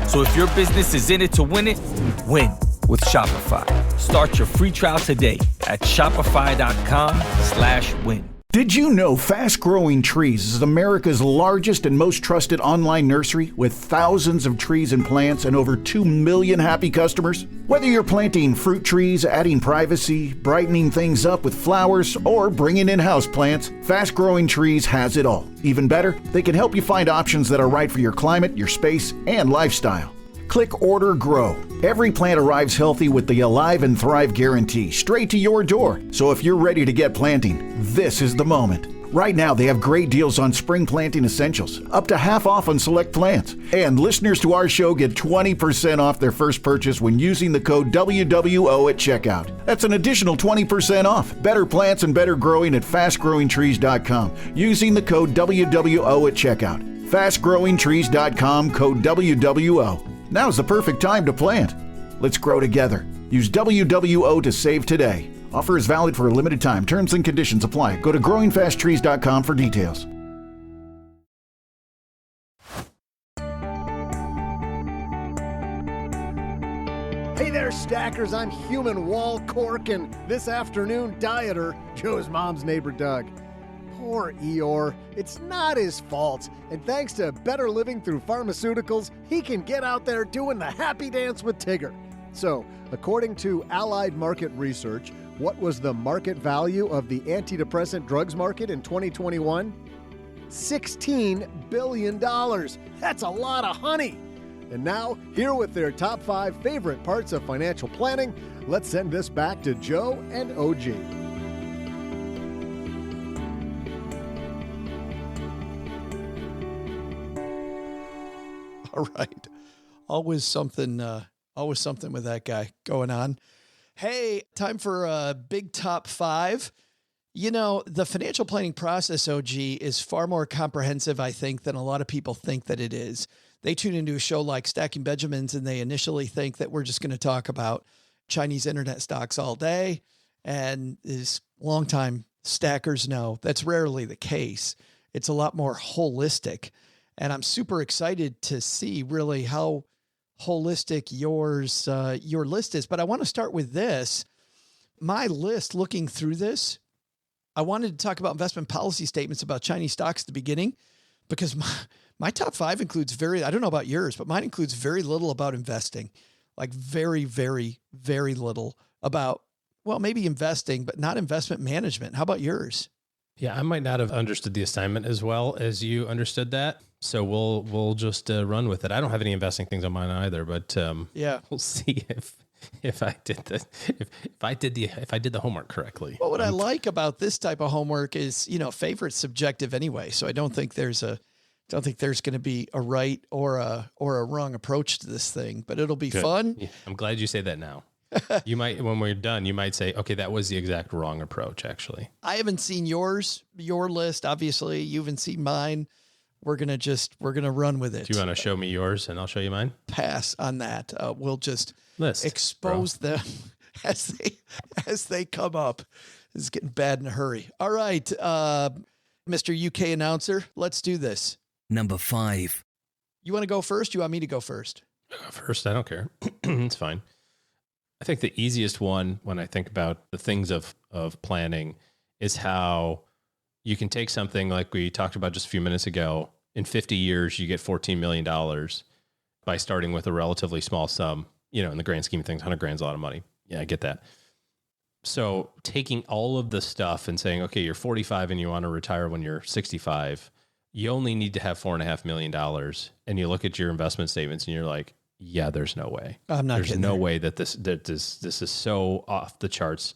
So if your business is in it to win it, win with Shopify. Start your free trial today at shopify.com/win. Did you know Fast Growing Trees is America's largest and most trusted online nursery with thousands of trees and plants and over 2 million happy customers? Whether you're planting fruit trees, adding privacy, brightening things up with flowers, or bringing in houseplants, Fast Growing Trees has it all. Even better, they can help you find options that are right for your climate, your space, and lifestyle. Click Order Grow. Every plant arrives healthy with the Alive and Thrive guarantee straight to your door. So if you're ready to get planting, this is the moment. Right now, they have great deals on spring planting essentials, up to half off on select plants. And listeners to our show get 20% off their first purchase when using the code WWO at checkout. That's an additional 20% off. Better plants and better growing at fastgrowingtrees.com using the code WWO at checkout. Fastgrowingtrees.com, code WWO. Now's the perfect time to plant. Let's grow together. Use WWO to save today. Offer is valid for a limited time. Terms and conditions apply. Go to growingfasttrees.com for details. Hey there, stackers. I'm Human Wall Cork, and this afternoon, dieter, Joe's mom's neighbor Doug. Poor Eeyore. It's not his fault. And thanks to better living through pharmaceuticals, he can get out there doing the happy dance with Tigger. So, according to Allied Market Research, what was the market value of the antidepressant drugs market in 2021? $16 billion. That's a lot of honey. And now, here with their top 5 favorite parts of financial planning, let's send this back to Joe and OG. All right. Always something with that guy going on. Hey, time for a big top 5. You know, the financial planning process, OG, is far more comprehensive, I think, than a lot of people think that it is. They tune into a show like Stacking Benjamins and they initially think that we're just going to talk about Chinese internet stocks all day. And as longtime stackers know, that's rarely the case. It's a lot more holistic. And I'm super excited to see really how holistic your list is. But I want to start with this. My list, looking through this, I wanted to talk about investment policy statements about Chinese stocks at the beginning, because my top 5 includes I don't know about yours, but mine includes very little about investing, like very, very, very little about, well, maybe investing, but not investment management. How about yours? Yeah, I might not have understood the assignment as well as you understood that. So we'll just run with it. I don't have any investing things on mine either, but yeah, we'll see if I did the homework correctly. Well, what I like about this type of homework is, favorite's subjective anyway. So I don't think there's going to be a right or a wrong approach to this thing, but it'll be fun. Yeah, I'm glad you say that now. You might, when we're done, you might say, okay, that was the exact wrong approach, actually. I haven't seen your list. Obviously, you haven't seen mine. We're going to run with it. Do you want to show me yours and I'll show you mine? Pass on that. We'll just expose them as they come up. This is getting bad in a hurry. All right. Mr. UK announcer, let's do this. Number 5. You want to go first? You want me to go first? I'll go first. I don't care. It's fine. I think the easiest one when I think about the things of planning is how you can take something like we talked about just a few minutes ago. In 50 years, you get $14 million by starting with a relatively small sum. In the grand scheme of things, 100 grand is a lot of money. Yeah, I get that. So taking all of the stuff and saying, okay, you're 45 and you want to retire when you're 65, you only need to have $4.5 million. And you look at your investment statements and you're like, yeah, there's no way. I'm not There's kidding no there. way that this is so off the charts.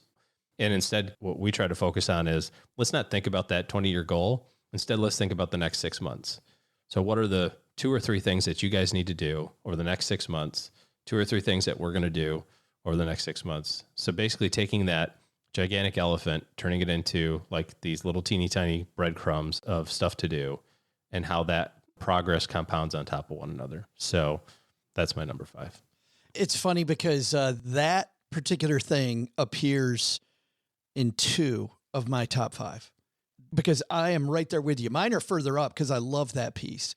And instead, what we try to focus on is, let's not think about that 20-year goal. Instead, let's think about the next 6 months. So what are the 2 or 3 things that you guys need to do over the next 6 months? 2 or 3 things that we're going to do over the next 6 months. So basically taking that gigantic elephant, turning it into like these little teeny tiny breadcrumbs of stuff to do, and how that progress compounds on top of one another. So that's my number 5. It's funny because that particular thing appears in 2 of my top 5, because I am right there with you. Mine are further up because I love that piece.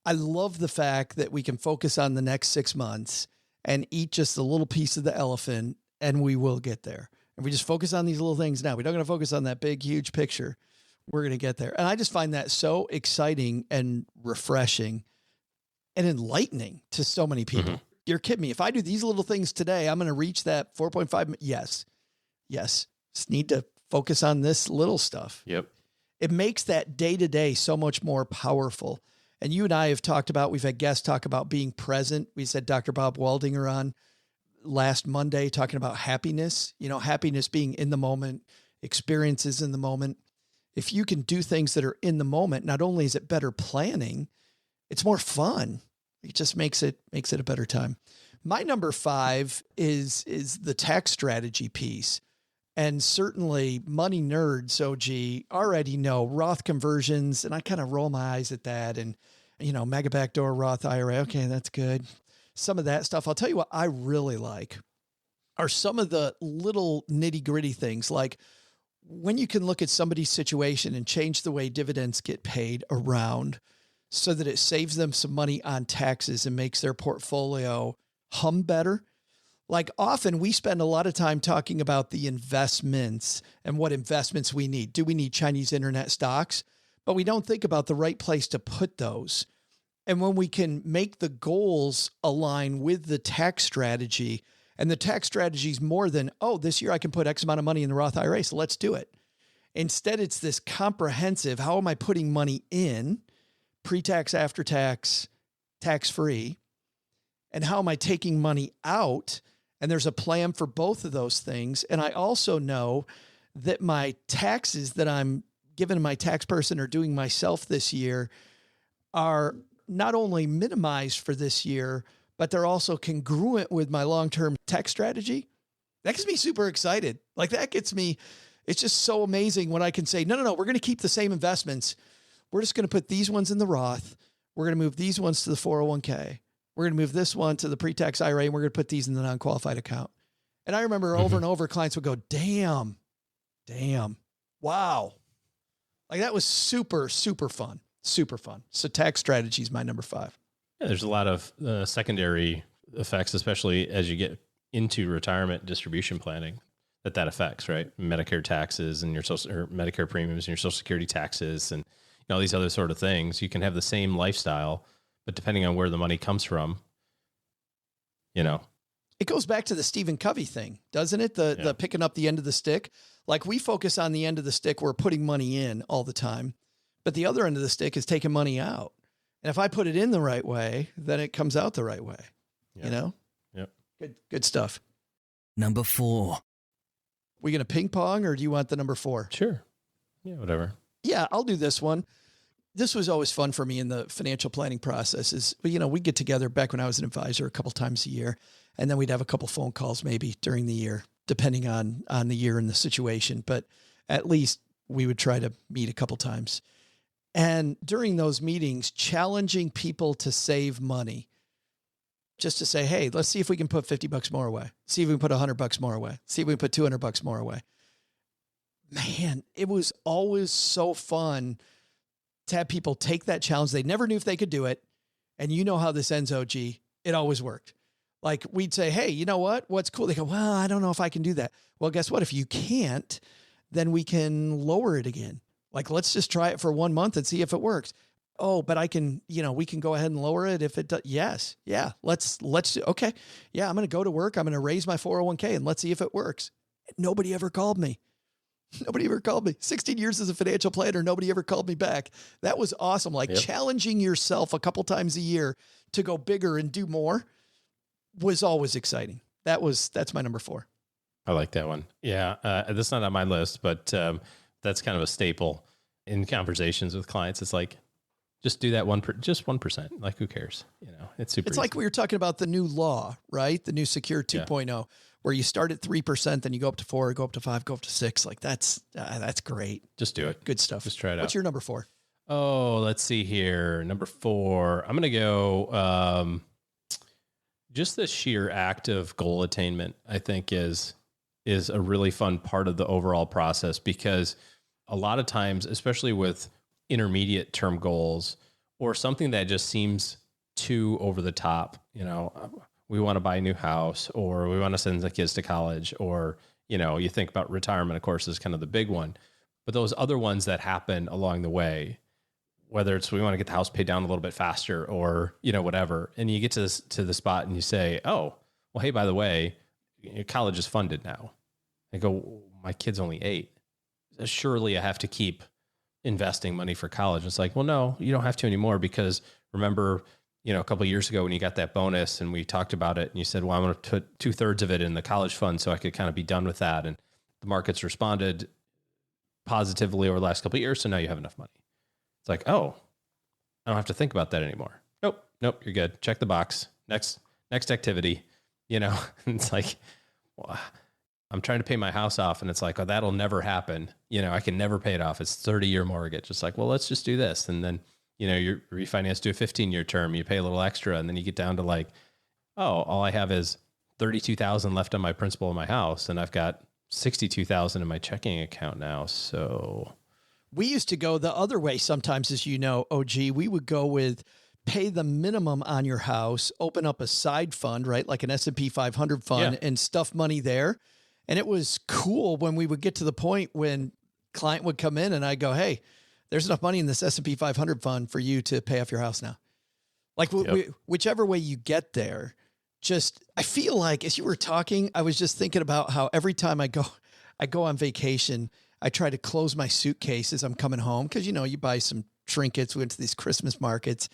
I love the fact that we can focus on the next 6 months and eat just a little piece of the elephant, and we will get there. And we just focus on these little things now. We're not going to focus on that big, huge picture. We're going to get there. And I just find that so exciting and refreshing and enlightening to so many people. Mm-hmm. You're kidding me. If I do these little things today, I'm going to reach that 4.5. Yes. Just need to focus on this little stuff. Yep. It makes that day-to-day so much more powerful. And you and I have talked about, we've had guests talk about being present. We said Dr. Bob Waldinger on last Monday talking about happiness, happiness being in the moment, experiences in the moment. If you can do things that are in the moment, not only is it better planning, it's more fun. It just makes it a better time. My number 5 is the tax strategy piece. And certainly money nerds, OG, already know Roth conversions. And I kind of roll my eyes at that. And, mega backdoor Roth IRA. Okay, that's good. Some of that stuff. I'll tell you what I really like are some of the little nitty gritty things, like when you can look at somebody's situation and change the way dividends get paid around so that it saves them some money on taxes and makes their portfolio hum better. Like often we spend a lot of time talking about the investments and what investments we need. Do we need Chinese internet stocks? But we don't think about the right place to put those. And when we can make the goals align with the tax strategy, and the tax strategy is more than, this year I can put X amount of money in the Roth IRA, so let's do it. Instead, it's this comprehensive, how am I putting money in, pre-tax, after-tax, tax-free, and how am I taking money out? And there's a plan for both of those things. And I also know that my taxes that I'm giving my tax person or doing myself this year are not only minimized for this year, but they're also congruent with my long-term tax strategy. That gets me super excited. Like that gets me, it's just so amazing when I can say, no, we're going to keep the same investments. We're just going to put these ones in the Roth. We're going to move these ones to the 401k. We're going to move this one to the pre-tax IRA, and we're going to put these in the non-qualified account. And I remember over and over, clients would go, damn, wow. Like that was super, super fun. Super fun. So tax strategy is my number 5. Yeah, there's a lot of secondary effects, especially as you get into retirement distribution planning, that affects, right? Medicare taxes and your Medicare premiums and your Social Security taxes and all these other sort of things. You can have the same lifestyle, but depending on where the money comes from, It goes back to the Stephen Covey thing, doesn't it? The picking up the end of the stick. Like we focus on the end of the stick, we're putting money in all the time, but the other end of the stick is taking money out. And if I put it in the right way, then it comes out the right way, Yep. Good stuff. Number 4. We going to ping pong or do you want the number 4? Sure. Yeah, whatever. Yeah, I'll do this one. This was always fun for me in the financial planning process is, we'd get together back when I was an advisor a couple times a year, and then we'd have a couple phone calls maybe during the year, depending on the year and the situation. But at least we would try to meet a couple times. And during those meetings, challenging people to save money, just to say, hey, let's see if we can put $50 more away. See if we can put $100 more away. See if we can put $200 more away. Man, it was always so fun to have people take that challenge. They never knew if they could do it. And you know how this ends, OG. It always worked. Like we'd say, hey, you know what? What's cool? They go, well, I don't know if I can do that. Well, guess what? If you can't, then we can lower it again. Like, let's just try it for 1 month and see if it works. Oh, but I can, we can go ahead and lower it if it does. Yes. Yeah. Let's okay. Yeah. I'm going to go to work. I'm going to raise my 401k and let's see if it works. Nobody ever called me. 16 years as a financial planner. Nobody ever called me back. That was awesome. Like challenging yourself a couple times a year to go bigger and do more. was always exciting. That's my number 4. I like that one. Yeah. That's not on my list, but that's kind of a staple in conversations with clients. It's like, just do that just 1%. Like, who cares? It's super It's easy. like we were talking about the new law, right? The new Secure 2.0, where you start at 3%, then you go up to 4, go up to 5, go up to 6. Like that's great. Just do it. Good stuff. Just try it out. What's your number 4? Oh, let's see here. Number 4, I'm going to go, just the sheer act of goal attainment, I think is a really fun part of the overall process, because a lot of times, especially with intermediate term goals or something that just seems too over the top, we want to buy a new house, or we want to send the kids to college, or, you think about retirement, of course, is kind of the big one, but those other ones that happen along the way, whether it's we want to get the house paid down a little bit faster, or, whatever. And you get to the spot and you say, oh, well, hey, by the way, college is funded now. I go, my kid's only 8. Surely I have to keep investing money for college. It's like, well, no, you don't have to anymore, because remember, a couple of years ago when you got that bonus and we talked about it and you said, well, I'm going to put 2/3 of it in the college fund so I could kind of be done with that. And the markets responded positively over the last couple of years. So now you have enough money. It's like, oh, I don't have to think about that anymore. Nope. You're good. Check the box. Next activity, it's like, well, I'm trying to pay my house off, and it's like, oh, that'll never happen. I can never pay it off. It's 30-year mortgage. It's like, well, let's just do this. And then, you refinance to a 15-year term, you pay a little extra, and then you get down to like, oh, all I have is $32,000 left on my principal in my house, and I've got $62,000 in my checking account now. So we used to go the other way sometimes, as OG, we would go with pay the minimum on your house, open up a side fund, right? Like an S&P 500 fund, and stuff money there. And it was cool when we would get to the point when client would come in and I go, hey, there's enough money in this S&P 500 fund for you to pay off your house now. Like whichever way you get there, I feel like as you were talking, I was just thinking about how every time I go on vacation, I try to close my suitcase as I'm coming home. Cause you buy some trinkets, we went to these Christmas markets,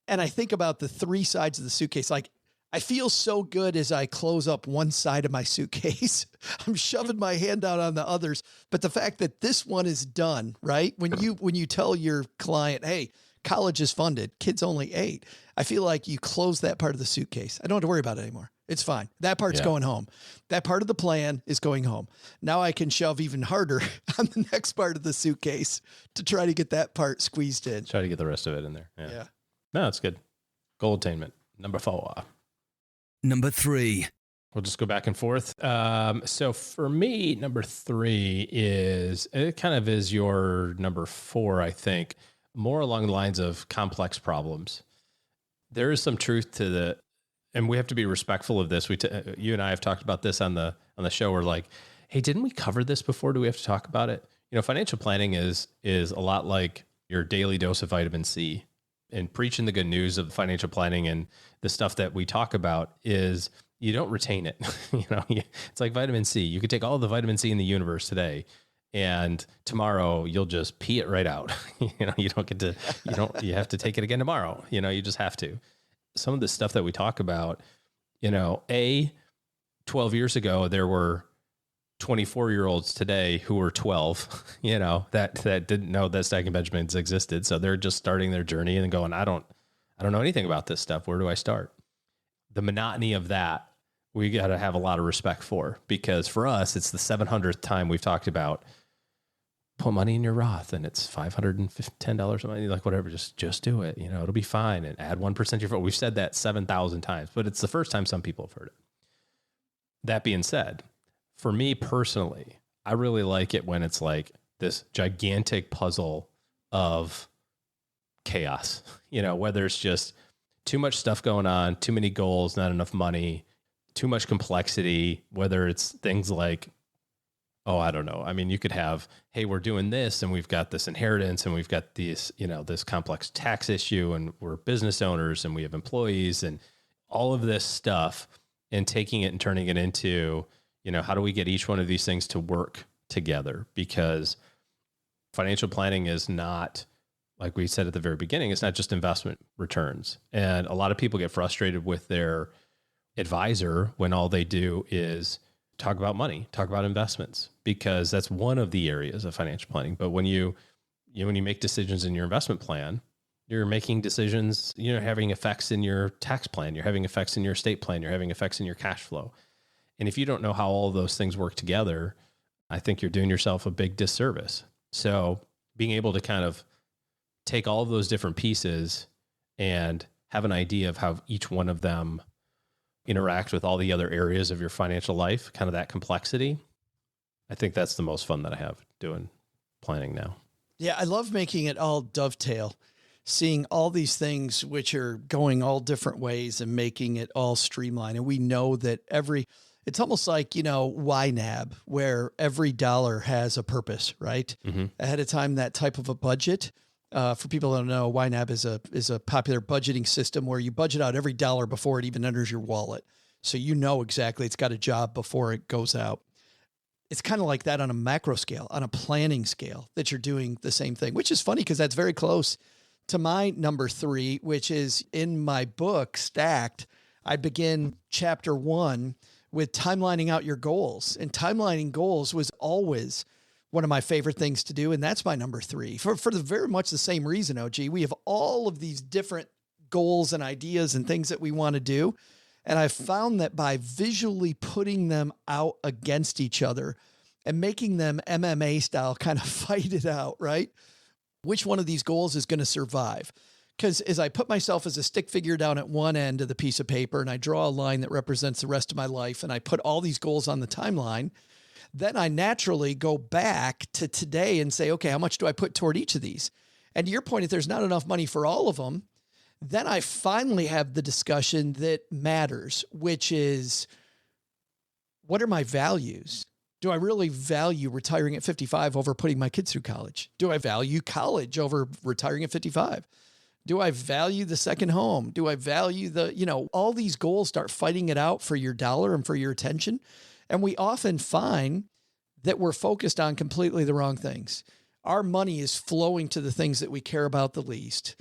and I think about the 3 sides of the suitcase. Like, I feel so good as I close up one side of my suitcase. I'm shoving my hand out on the others. But the fact that this one is done, right? When you tell your client, hey, college is funded, kid's only 8, I feel like you close that part of the suitcase. I don't have to worry about it anymore. It's fine. That part's going home. That part of the plan is going home. Now I can shove even harder on the next part of the suitcase to try to get that part squeezed in. Try to get the rest of it in there. Yeah. No, that's good. Goal attainment. Number 4. Number 3. We'll just go back and forth. So for me, number 3 it kind of is your number 4, I think, more along the lines of complex problems. There is some truth to and we have to be respectful of this. You and I have talked about this on the show. We're like, hey, didn't we cover this before? Do we have to talk about it? Financial planning is a lot like your daily dose of vitamin C. And preaching the good news of financial planning and the stuff that we talk about is you don't retain it. It's like vitamin C. You could take all the vitamin C in the universe today, and tomorrow you'll just pee it right out. You don't get to, you have to take it again tomorrow. You just have to. Some of the stuff that we talk about, 12 years ago, there were 24-year-olds today who were 12, that didn't know that Stacking Benjamins existed. So they're just starting their journey and going, I don't know anything about this stuff. Where do I start? The monotony of that, we got to have a lot of respect for, because for us, it's the 700th time we've talked about put money in your Roth and it's $510 a month, like whatever, just do it. It'll be fine, and add 1% to your vote. We've said that 7,000 times, but it's the first time some people have heard it. That being said, for me personally, I really like it when it's like this gigantic puzzle of chaos, whether it's just too much stuff going on, too many goals, not enough money, too much complexity, whether it's things like, oh, I don't know. I mean, you could have, hey, we're doing this and we've got this inheritance and we've got these, this complex tax issue, and we're business owners and we have employees and all of this stuff, and taking it and turning it into, how do we get each one of these things to work together? Because financial planning is not, like we said at the very beginning, it's not just investment returns. And a lot of people get frustrated with their advisor when all they do is talk about money, talk about investments, because that's one of the areas of financial planning. But when you make decisions in your investment plan, you're making decisions, having effects in your tax plan, you're having effects in your estate plan, you're having effects in your cash flow. And if you don't know how all of those things work together, I think you're doing yourself a big disservice. So being able to kind of take all of those different pieces and have an idea of how each one of them interact with all the other areas of your financial life, kind of that complexity, I think that's the most fun that I have doing planning now. Yeah, I love making it all dovetail, seeing all these things which are going all different ways and making it all streamlined. And we know that it's almost like, YNAB, where every dollar has a purpose, right? Mm-hmm. Ahead of time, that type of a budget. For people who don't know, YNAB is a popular budgeting system where you budget out every dollar before it even enters your wallet. So exactly it's got a job before it goes out. It's kind of like that on a macro scale, on a planning scale, that you're doing the same thing, which is funny because that's very close to my number 3, which is in my book, Stacked. I begin chapter 1 with timelining out your goals. And timelining goals was always one of my favorite things to do. And that's my number 3 for the very much the same reason, OG. We have all of these different goals and ideas and things that we want to do. And I found that by visually putting them out against each other and making them MMA style kind of fight it out, right? Which one of these goals is going to survive? Because as I put myself as a stick figure down at one end of the piece of paper and I draw a line that represents the rest of my life and I put all these goals on the timeline, then I naturally go back to today and say, okay, how much do I put toward each of these? And to your point, if there's not enough money for all of them, then I finally have the discussion that matters, which is, what are my values? Do I really value retiring at 55 over putting my kids through college? Do I value college over retiring at 55? Do I value the second home? Do I value all these goals start fighting it out for your dollar and for your attention. And we often find that we're focused on completely the wrong things. Our money is flowing to the things that we care about the least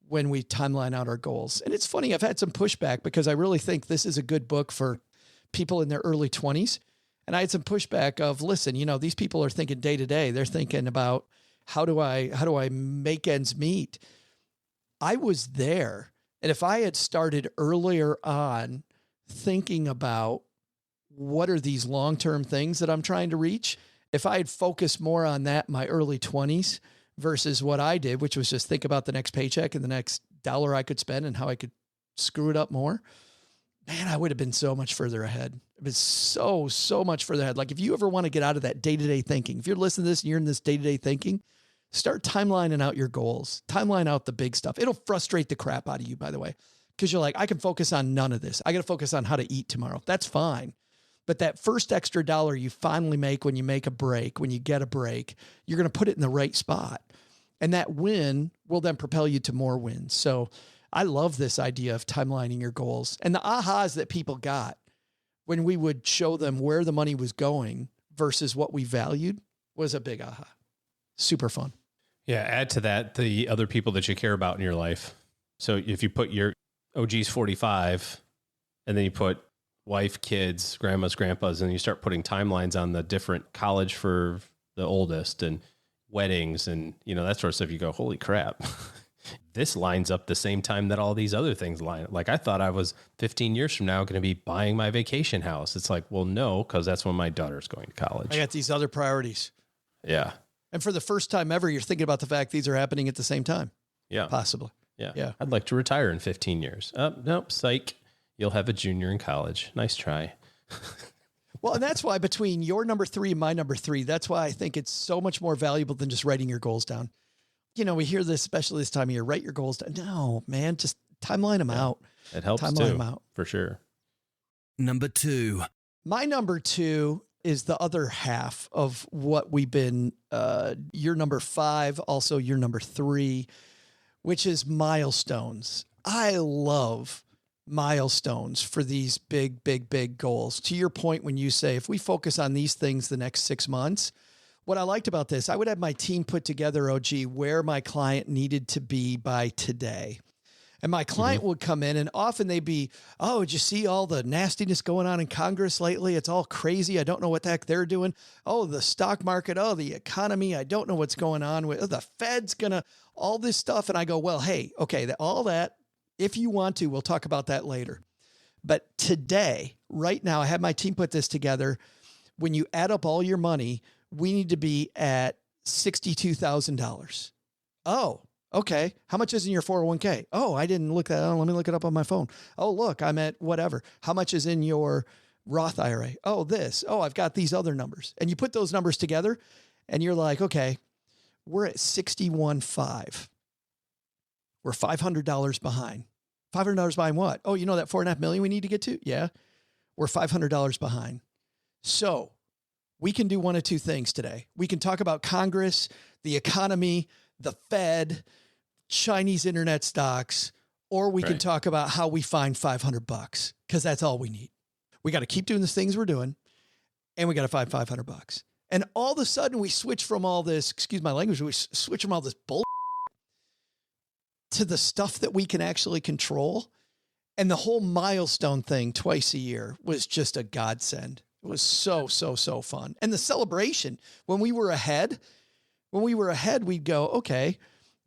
when we timeline out our goals. And it's funny, I've had some pushback because I really think this is a good book for people in their early 20s. And I had some pushback of, listen, these people are thinking day to day. They're thinking about how do I make ends meet? I was there. And if I had started earlier on thinking about what are these long-term things that I'm trying to reach, if I had focused more on that in my early 20s versus what I did, which was just think about the next paycheck and the next dollar I could spend and how I could screw it up more, man, I would have been so much further ahead. It was so much further ahead. Like if you ever want to get out of that day-to-day thinking, if you're listening to this and you're in this day-to-day thinking, start timelining out your goals, timeline out the big stuff. It'll frustrate the crap out of you, by the way, because you're like, I can focus on none of this. I got to focus on how to eat tomorrow. That's fine. But that first extra dollar you finally make when you make a break, when you get a break, you're going to put it in the right spot. And that win will then propel you to more wins. So I love this idea of timelining your goals. And the ahas that people got when we would show them where the money was going versus what we valued was a big aha. Super fun. Yeah. Add to that the other people that you care about in your life. So if you put your OG's 45 and then you put wife, kids, grandmas, grandpas, and you start putting timelines on the different college for the oldest and weddings and, that sort of stuff, you go, holy crap. This lines up the same time that all these other things line up. Like I thought I was 15 years from now going to be buying my vacation house. It's like, well, no, because that's when my daughter's going to college. I got these other priorities. Yeah. And for the first time ever, you're thinking about the fact these are happening at the same time. Yeah. Possibly. Yeah. I'd like to retire in 15 years. Nope. Psych. You'll have a junior in college. Nice try. Well, and that's why between your number 3 and my number 3, that's why I think it's so much more valuable than just writing your goals down. We hear this, especially this time of year, write your goals down. No, man, just timeline them out. It helps timeline too, them out. For sure. Number 2. My number 2 is the other half of what we've been, your number 5, also your number 3, which is milestones. I love milestones for these big goals. To your point, when you say, if we focus on these things the next 6 months, what I liked about this, I would have my team put together, OG, where my client needed to be by today. And my client would come in and often they'd be, oh, did you see all the nastiness going on in Congress lately? It's all crazy. I don't know what the heck they're doing. Oh, the stock market. Oh, the economy. I don't know what's going on with the Fed's all this stuff. And I go, well, hey, okay, all that, if you want to, we'll talk about that later. But today, right now, I had my team put this together. When you add up all your money, we need to be at $62,000. Oh, okay. How much is in your 401k? Oh, I didn't look that up. Let me look it up on my phone. Oh, look, I'm at whatever. How much is in your Roth IRA? Oh, this. Oh, I've got these other numbers. And you put those numbers together and you're like, okay, we're at 61.5. We're $500 behind. $500 behind what? Oh, you know that $4.5 million we need to get to? Yeah. We're $500 behind. So we can do one of two things today. We can talk about Congress, the economy, the Fed, Chinese internet stocks, or we can talk about how we find $500 because that's all we need. We got to keep doing the things we're doing and we got to find $500. And all of a sudden we switch from all this, excuse my language, we switch from all this bull to the stuff that we can actually control. And the whole milestone thing twice a year was just a godsend. It was so fun. And the celebration, when we were ahead, we'd go, okay,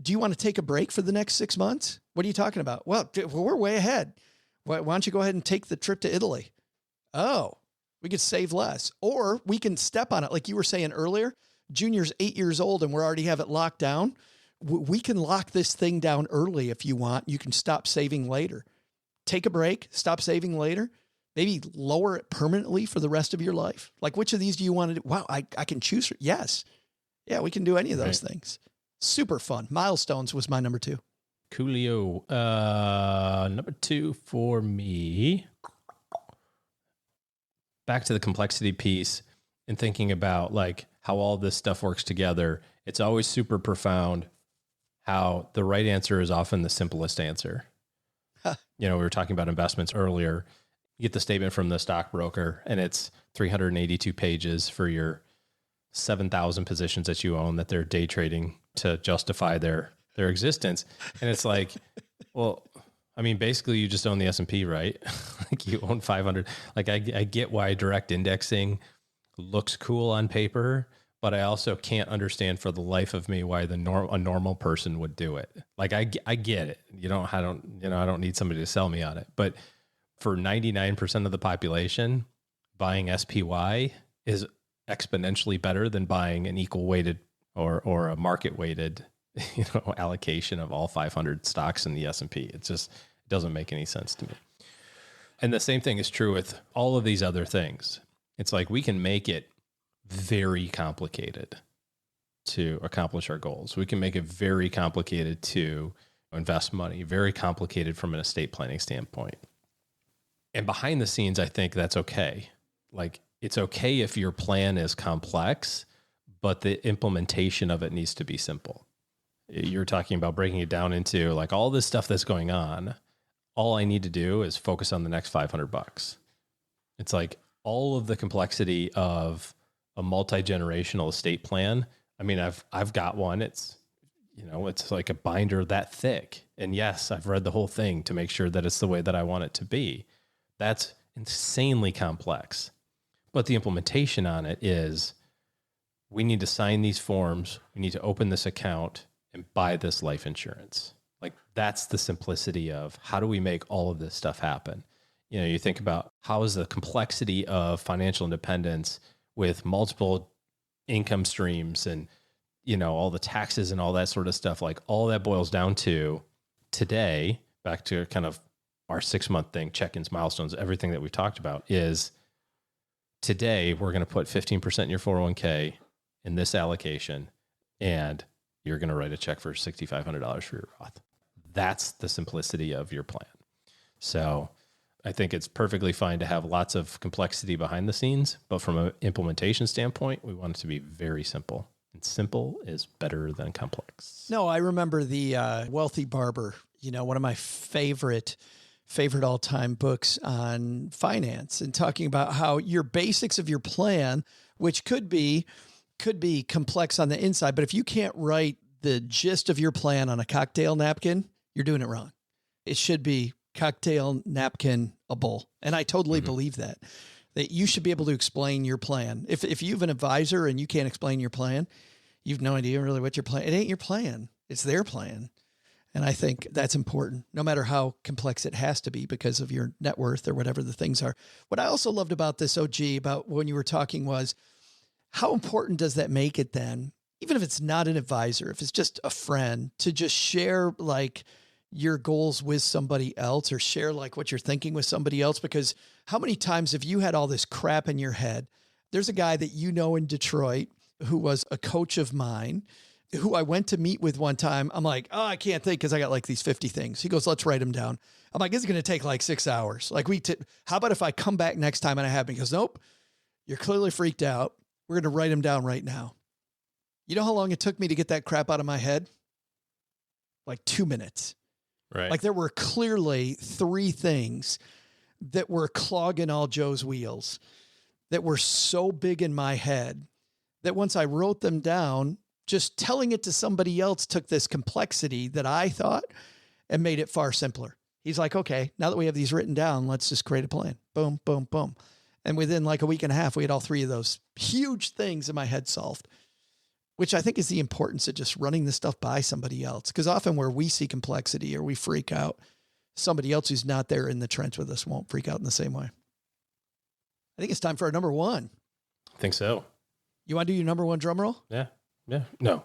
do you want to take a break for the next 6 months? What are you talking about? Well, we're way ahead. Why don't you go ahead and take the trip to Italy? Oh, we could save less. Or we can step on it. Like you were saying earlier, Junior's 8 years old and we already have it locked down. We can lock this thing down early if you want. You can stop saving later. Take a break, stop saving later. Maybe lower it permanently for the rest of your life. Like, which of these do you want to do? Wow, I can choose. Yes. Yeah, we can do any of those things. Super fun. Milestones was my number 2. Coolio. Number 2 for me. Back to the complexity piece and thinking about like how all this stuff works together. It's always super profound how the right answer is often the simplest answer. We were talking about investments earlier. You get the statement from the stockbroker and it's 382 pages for your 7,000 positions that you own that they're day trading to justify their existence. And it's like, well, I mean, basically you just own the S&P, right? Like you own 500. Like I get why direct indexing looks cool on paper, but I also can't understand for the life of me why a normal person would do it. Like I get it. I don't need somebody to sell me on it, but for 99% of the population, buying SPY is exponentially better than buying an equal weighted or a market weighted, allocation of all 500 stocks in the S&P. It just doesn't make any sense to me. And the same thing is true with all of these other things. It's like we can make it very complicated to accomplish our goals. We can make it very complicated to invest money, very complicated from an estate planning standpoint. And behind the scenes, I think that's okay. Like it's okay if your plan is complex, but the implementation of it needs to be simple. You're talking about breaking it down into like all this stuff that's going on. All I need to do is focus on the next $500. It's like all of the complexity of a multi-generational estate plan. I mean, I've got one. It's like a binder that thick. And yes, I've read the whole thing to make sure that it's the way that I want it to be. That's insanely complex. But the implementation on it is we need to sign these forms. We need to open this account and buy this life insurance. Like that's the simplicity of how do we make all of this stuff happen? You think about how is the complexity of financial independence with multiple income streams and, all the taxes and all that sort of stuff. Like all that boils down to today, back to kind of our 6-month thing, check-ins, milestones, everything that we've talked about is today we're going to put 15% in your 401k in this allocation and you're going to write a check for $6,500 for your Roth. That's the simplicity of your plan. So I think it's perfectly fine to have lots of complexity behind the scenes, but from an implementation standpoint, we want it to be very simple. And simple is better than complex. No, I remember the Wealthy Barber, one of my favorite all-time books on finance and talking about how your basics of your plan, which could be complex on the inside, but if you can't write the gist of your plan on a cocktail napkin, you're doing it wrong. It should be cocktail, napkin, a bowl. And I totally believe that you should be able to explain your plan. If you have an advisor and you can't explain your plan, you've no idea really what your plan. It ain't your plan. It's their plan. And I think that's important, no matter how complex it has to be because of your net worth or whatever the things are. What I also loved about this, OG, about when you were talking was, how important does that make it then, even if it's not an advisor, if it's just a friend, to just share like your goals with somebody else or share like what you're thinking with somebody else? Because how many times have you had all this crap in your head? There's a guy that you know in Detroit who was a coach of mine, who I went to meet with one time. I'm like, oh, I can't think because I got like these 50 things. He goes, let's write them down. I'm like, this is going to take like 6 hours. Like how about if I come back next time and I have him? He goes, nope, you're clearly freaked out. We're going to write them down right now. You know how long it took me to get that crap out of my head? Like 2 minutes. Right. Like there were clearly 3 things that were clogging all Joe's wheels that were so big in my head that once I wrote them down, just telling it to somebody else took this complexity that I thought and made it far simpler. He's like, okay, now that we have these written down, let's just create a plan. Boom, boom, boom. And within like a week and a half, we had all 3 of those huge things in my head solved, which I think is the importance of just running this stuff by somebody else. Because often where we see complexity or we freak out, somebody else who's not there in the trench with us won't freak out in the same way. I think it's time for our number 1. I think so. You want to do your number 1 drum roll? Yeah. No.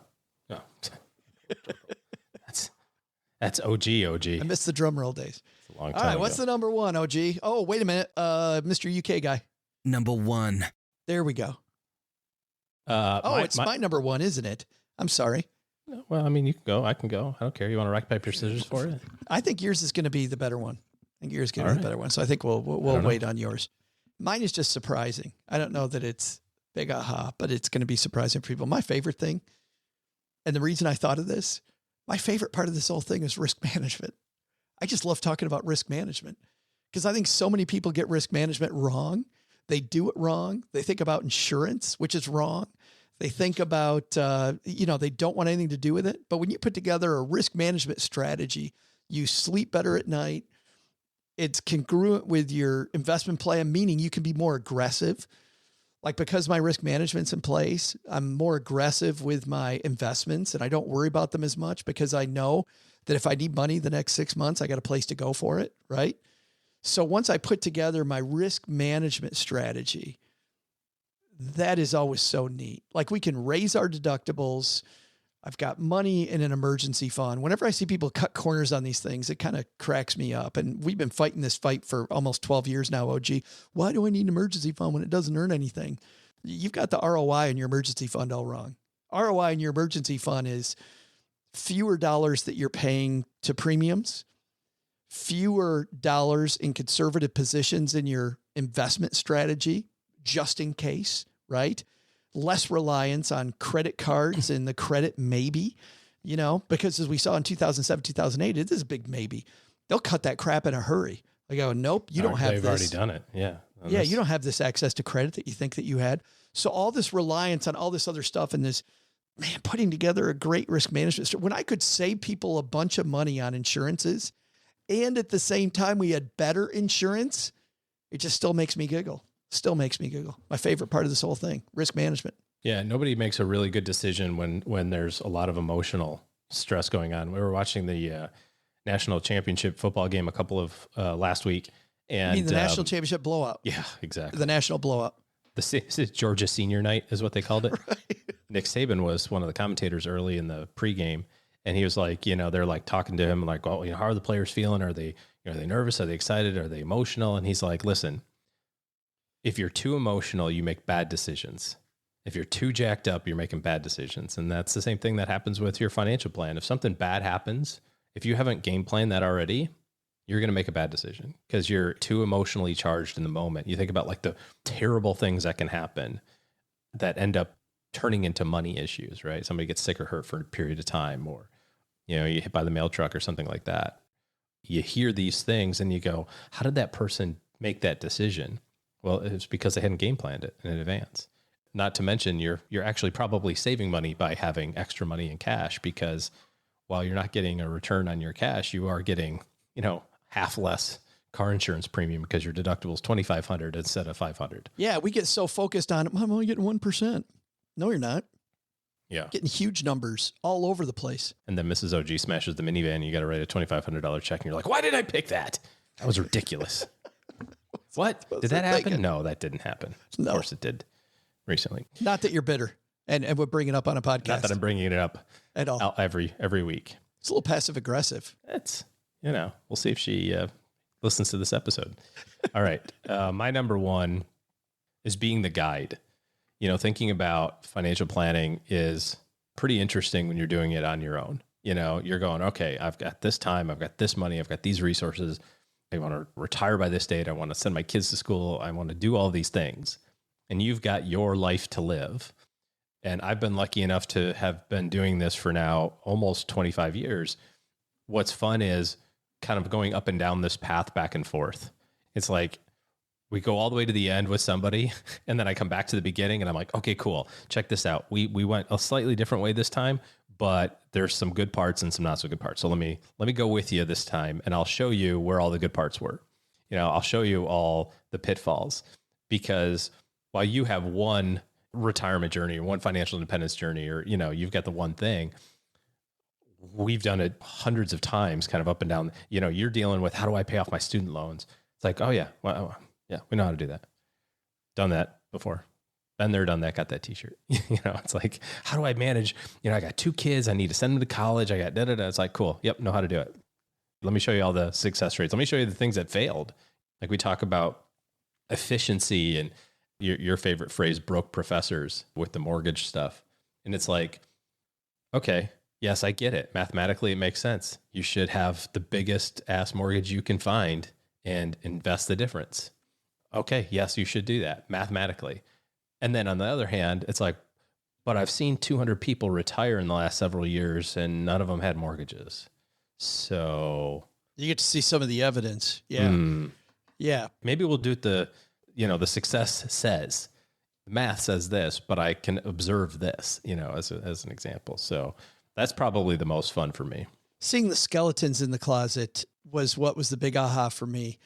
That's OG. I missed the drum roll days. It's a long All time right, what's ago. the number 1, OG? Oh, wait a minute. Mr. UK guy. Number 1. There we go. It's my number 1, isn't it? I'm sorry. Well, I mean, you can go. I can go. I don't care. You want to rock, paper, scissors for it? I think yours is going to be the better one. I think yours is going to be the better one. So I think we'll wait on yours. Mine is just surprising. I don't know that it's big aha, but it's going to be surprising for people. My favorite thing, and the reason I thought of this, my favorite part of this whole thing is risk management. I just love talking about risk management because I think so many people get risk management wrong. They do it wrong. They think about insurance, which is wrong. They think about, they don't want anything to do with it. But when you put together a risk management strategy, you sleep better at night. It's congruent with your investment plan, meaning you can be more aggressive. Like because my risk management's in place, I'm more aggressive with my investments and I don't worry about them as much because I know that if I need money the next 6 months, I got a place to go for it, right? So once I put together my risk management strategy, that is always so neat. Like we can raise our deductibles. I've got money in an emergency fund. Whenever I see people cut corners on these things, it kind of cracks me up. And we've been fighting this fight for almost 12 years now, OG. Why do I need an emergency fund when it doesn't earn anything? You've got the ROI in your emergency fund all wrong. ROI in your emergency fund is fewer dollars that you're paying to premiums, fewer dollars in conservative positions in your investment strategy, just in case, right? Less reliance on credit cards and the credit maybe, because as we saw in 2007, 2008, it is a big maybe. They'll cut that crap in a hurry. They go, nope, you don't have this. They've already done it. Yeah. Yeah, you don't have this access to credit that you think that you had. So all this reliance on all this other stuff and this, putting together a great risk management. When I could save people a bunch of money on insurances and at the same time we had better insurance, it just still makes me giggle. My favorite part of this whole thing, risk management. Yeah. Nobody makes a really good decision when there's a lot of emotional stress going on. We were watching the national championship football game a couple of last week. And you mean the national championship blowout? Yeah, exactly. The national blowout. The Georgia senior night is what they called it. Right. Nick Saban was one of the commentators early in the pregame. And he was like, they're like talking to him like, well, how are the players feeling? Are they nervous? Are they excited? Are they emotional? And he's like, listen, if you're too emotional, you make bad decisions. If you're too jacked up, you're making bad decisions. And that's the same thing that happens with your financial plan. If something bad happens, if you haven't game planned that already, you're going to make a bad decision because you're too emotionally charged in the moment. You think about like the terrible things that can happen that end up turning into money issues, right? Somebody gets sick or hurt for a period of time, or, you hit by the mail truck or something like that. You hear these things and you go, how did that person make that decision? Well, it's because they hadn't game planned it in advance. Not to mention you're actually probably saving money by having extra money in cash, because while you're not getting a return on your cash, you are getting half less car insurance premium because your deductible is $2,500 instead of $500. Yeah, we get so focused on, I'm only getting 1%. No, you're not. Yeah. Getting huge numbers all over the place. And then Mrs. OG smashes the minivan. You got to write a $2,500 check. And you're like, why did I pick that? That was ridiculous. What? Did that happen? Thinking? No, that didn't happen. No. Of course it did recently. Not that you're bitter and would bring it up on a podcast. Not that I'm bringing it up at all. Every week. It's a little passive aggressive. It's, we'll see if she listens to this episode. All right. My number one is being the guide. Thinking about financial planning is pretty interesting when you're doing it on your own. You're going, okay, I've got this time, I've got this money, I've got these resources. I want to retire by this date. I want to send my kids to school. I want to do all these things. And you've got your life to live. And I've been lucky enough to have been doing this for now almost 25 years. What's fun is kind of going up and down this path back and forth. It's like we go all the way to the end with somebody, and then I come back to the beginning and I'm like, okay, cool. Check this out. We went a slightly different way this time, but there's some good parts and some not so good parts. So let me go with you this time, and I'll show you where all the good parts were. I'll show you all the pitfalls, because while you have one retirement journey or one financial independence journey, or, you've got the one thing, we've done it hundreds of times, kind of up and down. You're dealing with, how do I pay off my student loans? It's like, oh yeah, well, yeah, we know how to do that. Done that before. Been there, done that, got that t-shirt. It's like, how do I manage? I got 2 kids. I need to send them to college. I got da-da-da. It's like, cool. Yep. Know how to do it. Let me show you all the success rates. Let me show you the things that failed. Like we talk about efficiency and your favorite phrase, broke professors, with the mortgage stuff. And it's like, okay, yes, I get it. Mathematically, it makes sense. You should have the biggest ass mortgage you can find and invest the difference. Okay, yes, you should do that mathematically. And then on the other hand, it's like, but I've seen 200 people retire in the last several years and none of them had mortgages. So you get to see some of the evidence. Yeah. Yeah. Maybe we'll do the success says, math says this, but I can observe this, as an example. So that's probably the most fun for me. Seeing the skeletons in the closet was what was the big aha for me.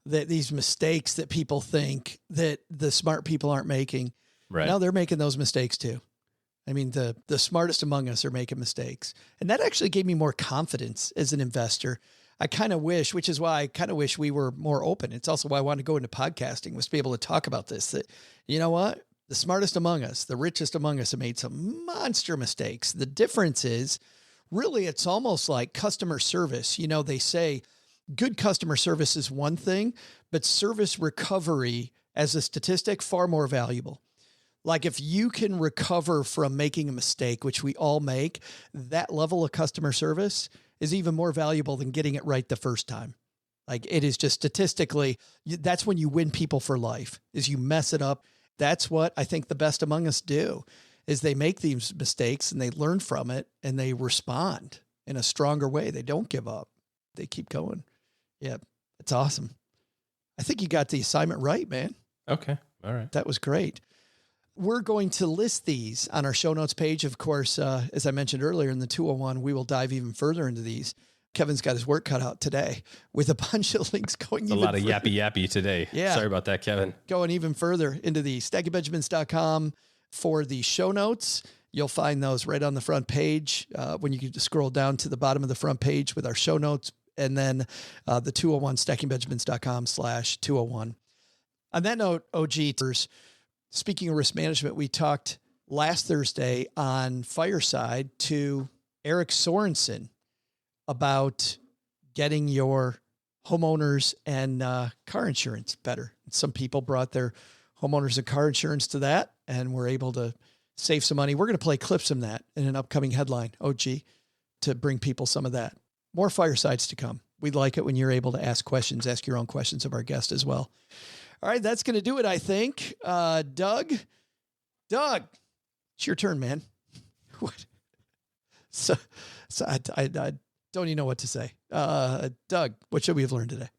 That these mistakes that people think that the smart people aren't making, right? Now they're making those mistakes too. I mean, the smartest among us are making mistakes. And that actually gave me more confidence as an investor. I kind of wish, which is why I kind of wish we were more open. It's also why I wanted to go into podcasting, was to be able to talk about this, that, you know what? The smartest among us, the richest among us have made some monster mistakes. The difference is really, it's almost like customer service. They say good customer service is one thing, but service recovery as a statistic, far more valuable. Like if you can recover from making a mistake, which we all make, that level of customer service is even more valuable than getting it right the first time. Like it is just statistically, that's when you win people for life, is you mess it up. That's what I think the best among us do, is they make these mistakes and they learn from it and they respond in a stronger way. They don't give up. They keep going. Yeah, it's awesome. I think you got the assignment right, man. Okay. All right. That was great. We're going to list these on our show notes page. Of course, as I mentioned earlier in the 201, we will dive even further into these. Kevin's got his work cut out today with a bunch of links going. It's a lot of yappy today. Yeah. Sorry about that, Kevin. Going even further into the StackyBenjamins.com for the show notes. You'll find those right on the front page when you scroll down to the bottom of the front page with our show notes. And then the 201, StackingBenjamins.com/201. On that note, OG, speaking of risk management, we talked last Thursday on Fireside to Eric Sorensen about getting your homeowners and car insurance better. Some people brought their homeowners and car insurance to that and were able to save some money. We're going to play clips from that in an upcoming headline, OG, to bring people some of that. More Firesides to come. We like it when you're able to ask questions, ask your own questions of our guest as well. All right, that's going to do it, I think. Doug, it's your turn, man. What? So I don't even know what to say. Doug, what should we have learned today?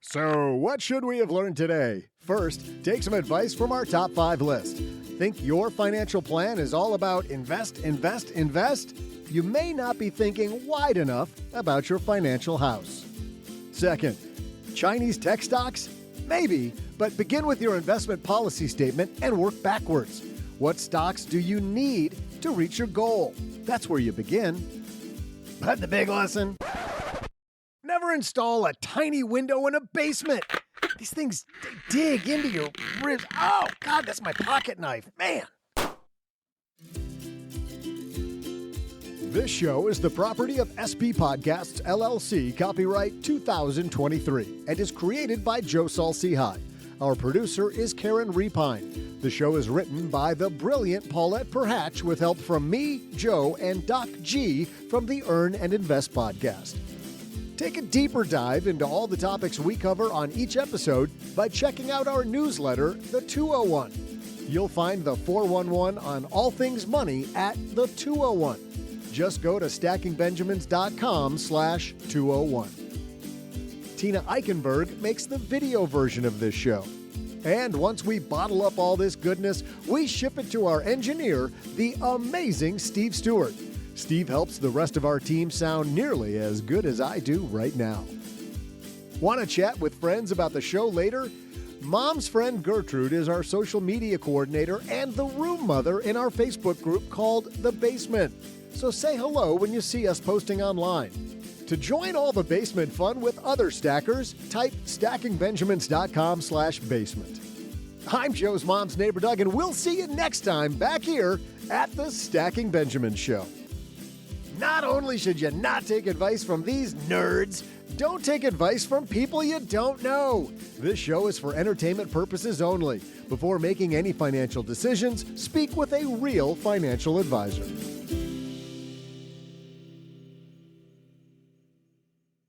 So what should we have learned today? First, take some advice from our top 5 list. Think your financial plan is all about invest, invest, invest? You may not be thinking wide enough about your financial house. Second, Chinese tech stocks? Maybe, but begin with your investment policy statement and work backwards. What stocks do you need to reach your goal? That's where you begin. But the big lesson? Never install a tiny window in a basement. These things dig into your ribs. Oh, God, that's my pocket knife. Man. This show is the property of SB Podcasts, LLC, copyright 2023, and is created by Joe Salsihai. Our producer is Karen Repine. The show is written by the brilliant Paulette Perhatch with help from me, Joe, and Doc G from the Earn and Invest podcast. Take a deeper dive into all the topics we cover on each episode by checking out our newsletter, The 201. You'll find the 411 on all things money at The 201. Just go to stackingbenjamins.com/201. Tina Eichenberg makes the video version of this show. And once we bottle up all this goodness, we ship it to our engineer, the amazing Steve Stewart. Steve helps the rest of our team sound nearly as good as I do right now. Want to chat with friends about the show later? Mom's friend Gertrude is our social media coordinator and the room mother in our Facebook group called The Basement. So say hello when you see us posting online. To join all the basement fun with other stackers, type stackingbenjamins.com/basement. I'm Joe's mom's neighbor Doug, and we'll see you next time back here at the Stacking Benjamin Show. Not only should you not take advice from these nerds, don't take advice from people you don't know. This show is for entertainment purposes only. Before making any financial decisions, speak with a real financial advisor.